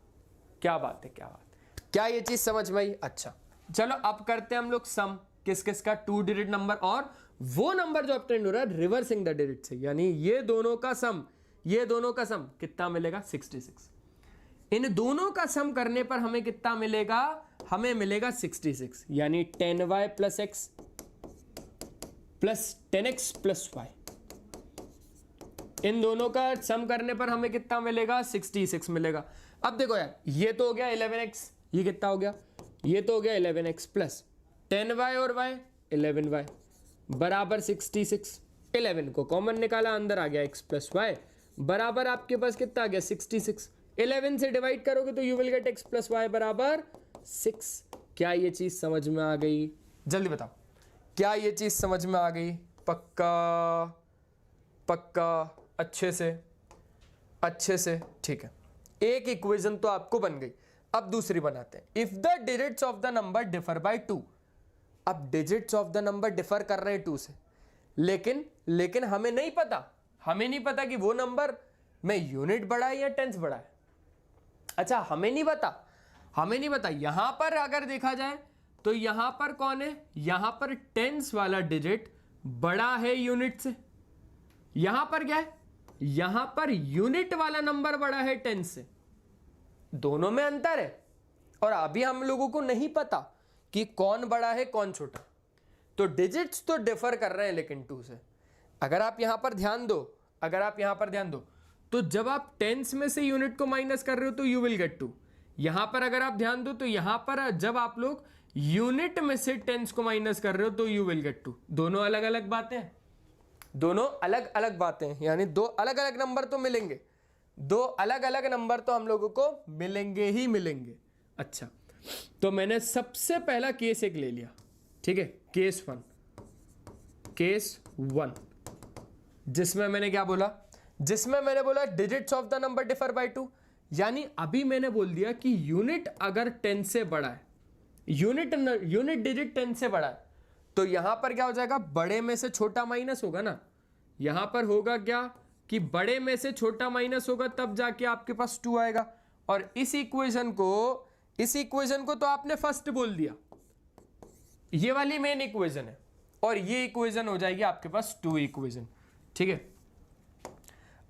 क्या बात है, क्या बात, क्या ये चीज समझ में आई। अच्छा चलो अब करते हैं हम लोग सम, किस किस का, 2 डिजिट नंबर और वो नंबर जो ऑब्टेन्ड हो रहा है रिवर्सिंग द डिजिट से। यानी ये दोनों का सम, ये दोनों का सम कितना मिलेगा, 66। इन दोनों का सम करने पर हमें कितना मिलेगा, हमें मिलेगा 66। यानी 10y plus x plus 10x plus y, इन दोनों का सम करने पर हमें कितना मिलेगा? 66 मिलेगा। अब देखो यार, ये तो हो गया 11x, ये कितना हो गया? ये तो हो गया 11x प्लस 10y और y 11y बराबर 66। 11 को कॉमन निकाला, अंदर आ गया x प्लस वाई बराबर आपके पास कितना आ गया? 66। 11 से डिवाइड करोगे तो you will get x plus Y बराबर 6। क्या ये चीज समझ में आ गई? जल्दी बताओ, क्या ये चीज समझ में आ गई? पक्का पक्का, अच्छे से, ठीक है। एक इक्वेशन तो आपको बन गई। अब दूसरी बनाते हैं। If the digits of the number differ by 2। अब digits of the number differ कर रहे हैं 2 से, लेकिन हमें नहीं पता कि वो नंबर में यूनिट बड़ा है या टेंस बड़ा है। अच्छा, हमें नहीं पता। यहां पर अगर देखा जाए तो यहां पर कौन है? यहां पर टेंस वाला डिजिट बड़ा है यूनिट से। यहां पर क्या है? यहां पर यूनिट वाला नंबर बड़ा है टेंस से। दोनों में अंतर है और अभी हम लोगों को नहीं पता कि कौन बड़ा है कौन छोटा। तो डिजिट्स तो डिफर कर रहे हैं लेकिन 2 से। अगर आप यहां पर ध्यान दो तो जब आप टेंस में से यूनिट को माइनस कर रहे हो तो यू विल गेट 2। यहां पर अगर आप ध्यान दो तो यहां पर जब आप लोग यूनिट में से टेंस को माइनस कर रहे हो तो यू विल गेट 2। दोनों अलग अलग बातें हैं, यानी दो अलग अलग नंबर तो मिलेंगे, दो अलग अलग नंबर तो हम लोगों को मिलेंगे ही मिलेंगे। अच्छा, तो मैंने सबसे पहला केस एक ले लिया, ठीक है, केस 1, जिसमें मैंने क्या बोला? Digits of the number differ by 2। यानी अभी मैंने बोल दिया कि यूनिट अगर 10 से बड़ा है, यूनिट डिजिट 10 से बड़ा है, तो यहां पर क्या हो जाएगा? बड़े में से छोटा माइनस होगा ना। यहां पर होगा क्या कि बड़े में से छोटा माइनस होगा, तब जाके आपके पास 2 आएगा। और इस इक्वेशन को तो आपने फर्स्ट बोल दिया, ये वाली मेन इक्वेशन है, और ये इक्वेशन हो जाएगी आपके पास 2 इक्वेशन, ठीक है।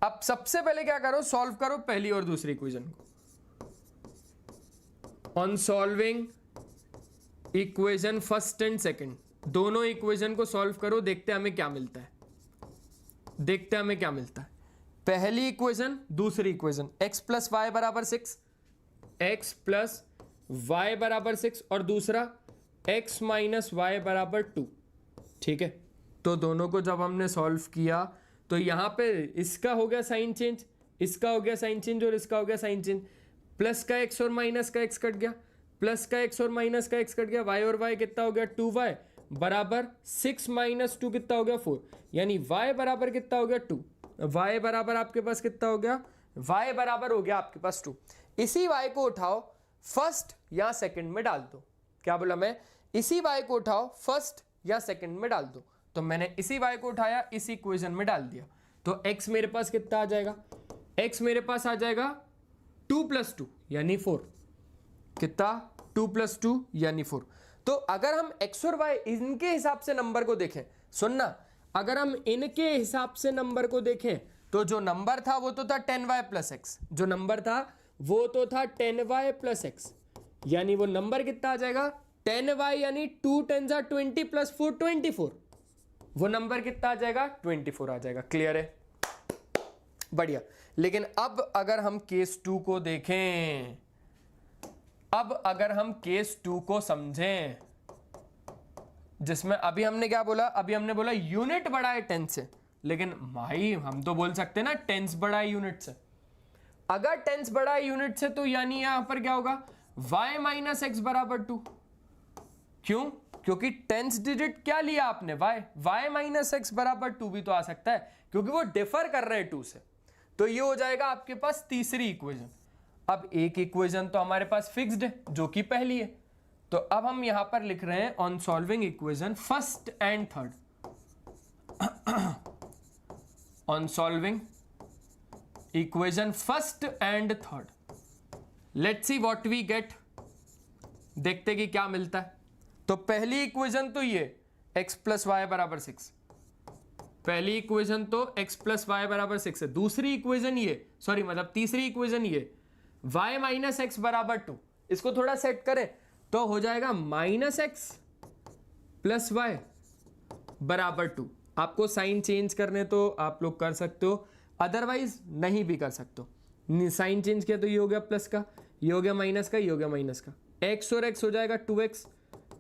अब सबसे पहले क्या करो? सॉल्व करो पहली और दूसरी इक्वेशन को। On solving equation first and second, दोनों इक्वेशन को सॉल्व करो, देखते हैं हमें क्या मिलता है। पहली इक्वेशन, दूसरी इक्वेशन, x प्लस वाई बराबर 6 और दूसरा x माइनस वाई बराबर 2, ठीक है। तो दोनों को जब हमने सॉल्व किया तो यहां पे इसका हो गया साइन चेंज, इसका हो गया साइन चेंज और इसका हो गया साइन चेंज। प्लस का x और माइनस का x कट गया, प्लस का x और माइनस का x कट गया। y और y कितना हो गया? 2y बराबर 6 माइनस 2 कितना हो गया? 4। यानी y बराबर कितना हो गया? 2। y बराबर आपके पास कितना हो गया? y बराबर हो गया आपके पास 2। इसी y को उठाओ फर्स्ट या सेकंड में डाल दो। क्या बोला मैं? इसी y को उठाओ फर्स्ट या सेकंड में डाल दो। तो मैंने इसी y को उठाया, इसी इक्वेशन में डाल दिया। तो x मेरे पास कितना आ जाएगा? x मेरे पास आ जाएगा 2 + 2 यानी 4। कितना? 2 + 2 यानी 4। तो अगर हम x और y इनके हिसाब से नंबर को देखें, सुनना, अगर हम इनके हिसाब से नंबर को देखें तो जो नंबर था वो तो था 10y + x, जो नंबर था वो तो था 10y + x, यानी वो नंबर कितना आ जाएगा? 10y यानी 2 10 20 + 4 24। वो नंबर कितना आ जाएगा? 24 आ जाएगा। क्लियर है? बढ़िया। लेकिन अब अगर हम केस 2 को देखें, अब अगर हम केस 2 को समझें, जिसमें अभी हमने क्या बोला? अभी हमने बोला यूनिट बड़ा है 10 से, लेकिन भाई हम तो बोल सकते हैं ना टेंस बड़ा है यूनिट से। अगर टेंस बड़ा है यूनिट से तो यानी यहां पर क्या होगा? y माइनस एक्स बराबर 2। क्यों? क्योंकि टेंस डिजिट क्या लिया आपने? y माइनस एक्स बराबर 2 भी तो आ सकता है, क्योंकि वो डिफर कर रहे हैं 2 से। तो ये हो जाएगा आपके पास तीसरी इक्वेशन। अब एक इक्वेशन तो हमारे पास फिक्स्ड है जो कि पहली है, तो अब हम यहां पर लिख रहे हैं on solving equation first and third. On solving equation first and third, let's see what we get. देखते कि क्या मिलता है। तो पहली इक्वेशन तो ये x प्लस वाई बराबर 6, पहली इक्वेशन तो x प्लस वाई बराबर 6 है। दूसरी इक्वेशन ये, सॉरी मतलब तीसरी इक्वेशन ये y माइनस एक्स बराबर 2। इसको थोड़ा सेट करें तो हो जाएगा -x प्लस वाई बराबर 2। आपको साइन चेंज करने तो आप लोग कर सकते हो, अदरवाइज नहीं भी कर सकते हो। साइन चेंज किया तो ये हो गया प्लस का, ये हो गया माइनस का, ये हो गया माइनस का, x और x हो जाएगा 2x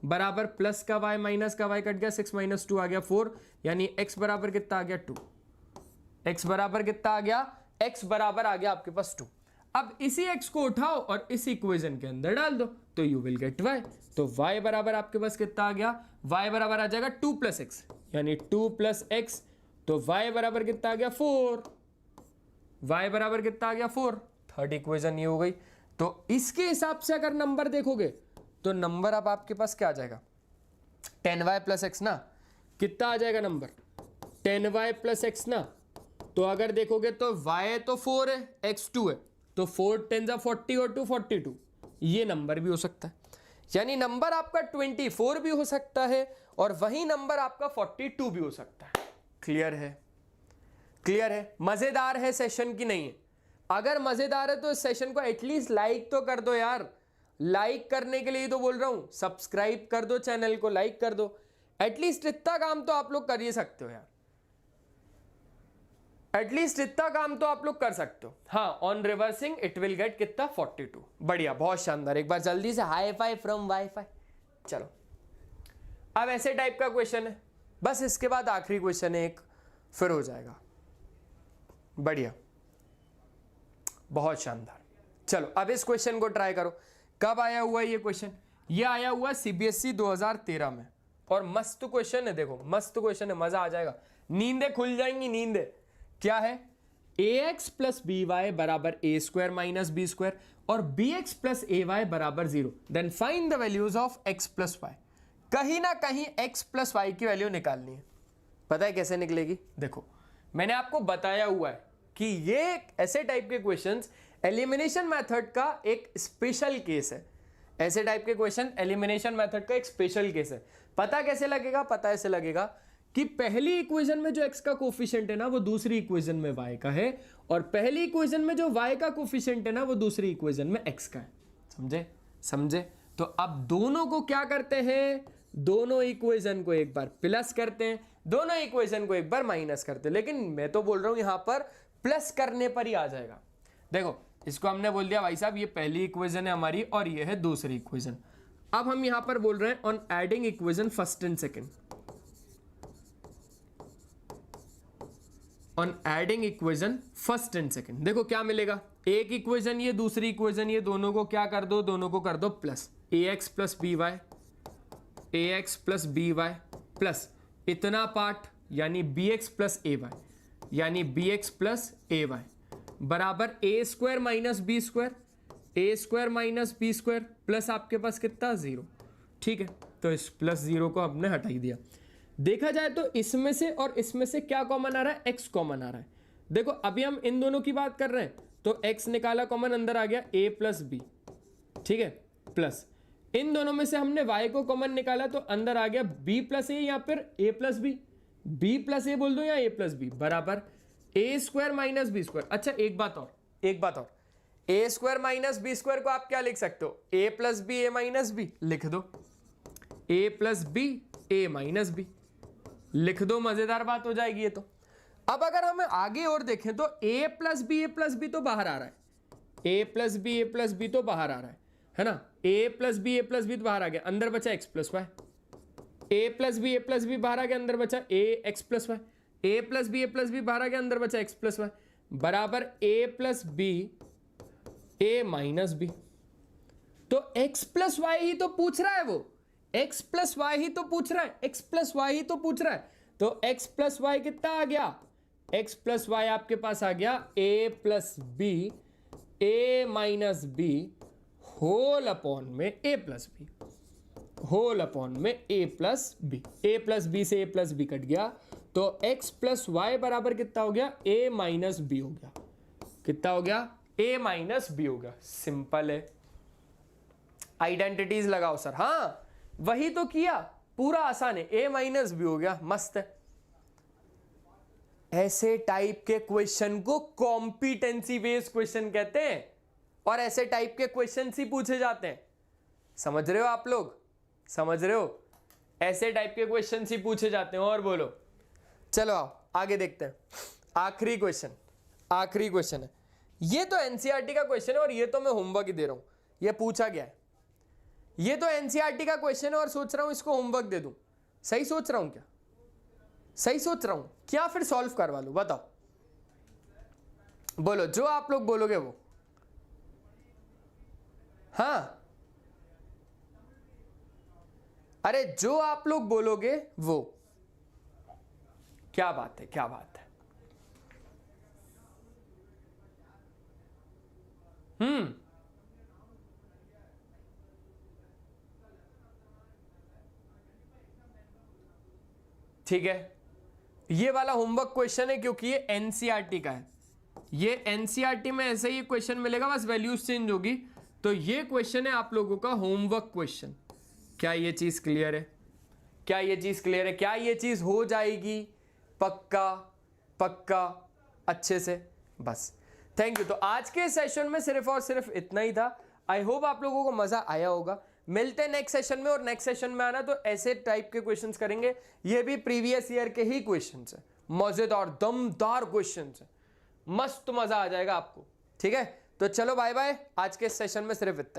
बराबर प्लस का y माइनस का y कट गया, 6 माइनस 2 आ गया 4, यानी x बराबर कितना आ गया 2। x बराबर कितना आ गया, x बराबर आ गया आपके पास 2। अब इसी x को उठाओ और इस इक्वेशन के अंदर डाल दो तो यू विल गेट y। तो y बराबर आपके पास कितना आ गया, y बराबर आ जाएगा 2 प्लस एक्स, यानी 2 प्लस एक्स, तो y बराबर कितना आ गया 4, y बराबर कितना आ गया 4। थर्ड इक्वेशन ये हो गई। तो इसके हिसाब से अगर नंबर देखोगे तो नंबर अब आपके पास क्या आ जाएगा 10y प्लस एक्स ना, कितना आ जाएगा नंबर 10y प्लस एक्स ना। तो अगर देखोगे तो y तो 4 है, x 2 है, तो 4 10 जा 40 और 2 42, ये नंबर भी हो सकता है। यानी नंबर आपका 24 भी हो सकता है और वही नंबर आपका 42 भी हो सकता है। क्लियर है, क्लियर है। मजेदार है सेशन की नहीं है? अगर मजेदार है तो इस सेशन को एटलीस्ट लाइक तो कर दो यार। लाइक करने के लिए तो बोल रहा हूं, सब्सक्राइब कर दो, चैनल को लाइक कर दो, एटलीस्ट इतना काम तो आप लोग कर ही सकते हो यार, एटलीस्ट इतना काम तो आप लोग कर सकते हो। हाँ, on reversing it will get कितना 42। बढ़िया, बहुत शानदार। एक बार जल्दी से हाई फाई फ्रॉम वाईफाई। चलो अब ऐसे टाइप का क्वेश्चन है, बस इसके बाद आखिरी क्वेश्चन है एक, फिर हो जाएगा। बढ़िया, बहुत शानदार। चलो अब इस क्वेश्चन को ट्राई करो। कब आया हुआ ये क्वेश्चन? ये आया हुआ सीबीएसई 2013 में, और मस्त क्वेश्चन है। देखो मस्त क्वेश्चन है, मजा आ जाएगा, नींदें खुल जाएंगी। नींदें क्या है? ax प्लस बी वाई बराबर A square minus B square और bx प्लस ए वाई बराबर 0, then find the values of x plus Y. कहीं ना कहीं x प्लस वाई की वैल्यू निकालनी है। पता है कैसे निकलेगी? देखो मैंने आपको बताया हुआ है कि ये ऐसे टाइप के क्वेश्चंस एलिमिनेशन मेथड का एक स्पेशल केस है। ऐसे टाइप के क्वेश्चन एलिमिनेशन मेथड का एक स्पेशल केस है। पता कैसे लगेगा? पता ऐसे लगेगा कि पहली इक्वेशन में जो x का कोफिशिएंट है ना वो दूसरी इक्वेशन में y का है, और पहली इक्वेशन में जो y का कोफिशिएंट है ना वो दूसरी इक्वेशन में x का है। समझे? समझे? तो अब दोनों को क्या करते हैं, दोनों इक्वेशन को एक बार प्लस करते हैं, दोनों इक्वेशन को एक बार माइनस करते हैं। लेकिन मैं तो बोल रहा हूं यहां पर प्लस करने पर ही आ जाएगा। देखो इसको हमने बोल दिया भाई साहब ये पहली इक्वेशन है हमारी और ये है दूसरी इक्वेशन। अब हम यहां पर बोल रहे हैं on adding equation first and second, on adding equation first and second. देखो क्या मिलेगा, एक इक्वेशन ये, दूसरी इक्वेशन ये, दोनों को क्या कर दो, दोनों को कर दो plus. ax plus B Y, ax plus B Y plus इतना पार्ट यानी bx प्लस ए वाई, यानी bx प्लस ए वाई बराबर A square minus B square, A square minus B square plus आपके पास कितना 0। ठीक है, तो इस प्लस 0 को हमने हटा ही दिया। देखा जाए तो इसमें से और इसमें से क्या कॉमन आ रहा है, x कॉमन आ रहा है। देखो अभी हम इन दोनों की बात कर रहे हैं तो x निकाला कॉमन, अंदर आ गया a प्लस बी। ठीक है, प्लस इन दोनों में से हमने y को कॉमन निकाला तो अंदर आ गया b प्लस ए या फिर a plus B, b plus A बोल दो या a प्लस बी बराबर A square minus B square. अच्छा एक बात और, एक बात और, A square minus B square को आप क्या लिख सकते हो, a plus B A minus B लिख दो, a plus B A minus B लिख दो, मजेदार बात हो जाएगी ये तो। अब अगर हम आगे और देखें तो a प्लस बी तो बाहर आ रहा है, a प्लस बी तो बाहर आ रहा है ना, a प्लस बी तो बाहर आ गया, अंदर बचा x plus Y, a plus B बाहर आ गया, अंदर बचा a x plus Y, a plus B बाहर आ गया, अंदर बचा x प्लस वाई बराबर a plus B A minus B. तो x प्लस वाई ही तो पूछ रहा है वो, x प्लस वाई ही तो पूछ रहा है, x प्लस वाई ही तो पूछ रहा है। तो x प्लस वाई कितना आ गया, x प्लस वाई आपके पास आ गया a plus B A minus B whole upon में a plus B, whole upon में a plus B. a plus B से a प्लस बी कट गया तो x प्लस वाई बराबर कितना हो गया, a माइनस बी हो गया। कितना हो गया, a माइनस बी हो गया। सिंपल है, आइडेंटिटीज लगाओ सर। हाँ वही तो किया, पूरा आसान है, a माइनस बी हो गया, मस्त है। ऐसे टाइप के क्वेश्चन को कॉम्पिटेंसी बेस्ड क्वेश्चन कहते हैं और ऐसे टाइप के क्वेश्चन ही पूछे जाते हैं। समझ रहे हो आप लोग, समझ रहे हो? ऐसे टाइप के क्वेश्चन ही पूछे जाते हैं। और बोलो, चलो आओ आगे देखते हैं। आखिरी क्वेश्चन है। ये तो एनसीईआरटी का क्वेश्चन है और ये तो मैं होमवर्क ही दे रहा हूं। ये पूछा गया है, ये तो एनसीईआरटी का क्वेश्चन है और सोच रहा हूं इसको होमवर्क दे दूं। सही सोच रहा हूं क्या? सही सोच रहा हूं क्या? फिर सॉल्व करवा लूं? बताओ, बोलो, जो आप लोग बोलोगे वो। हाँ, अरे जो आप लोग बोलोगे वो। क्या बात है, क्या बात है। ठीक है, ये वाला होमवर्क क्वेश्चन है क्योंकि ये एनसीईआरटी का है। ये एनसीईआरटी में ऐसे ही क्वेश्चन मिलेगा, बस वैल्यूज चेंज होगी। तो ये क्वेश्चन है आप लोगों का होमवर्क क्वेश्चन। क्या ये चीज क्लियर है? क्या ये चीज क्लियर है? क्या ये चीज हो जाएगी पक्का पक्का अच्छे से? बस, थैंक यू। तो आज के सेशन में सिर्फ और सिर्फ इतना ही था। आई होप आप लोगों को मजा आया होगा। मिलते हैं नेक्स्ट सेशन में, और नेक्स्ट सेशन में आना तो ऐसे टाइप के क्वेश्चंस करेंगे। ये भी प्रीवियस ईयर के ही क्वेश्चंस है, मजेदार दमदार क्वेश्चंस है, मस्त मजा आ जाएगा आपको। ठीक है, तो चलो बाय बाय। आज के सेशन में सिर्फ इतना ही।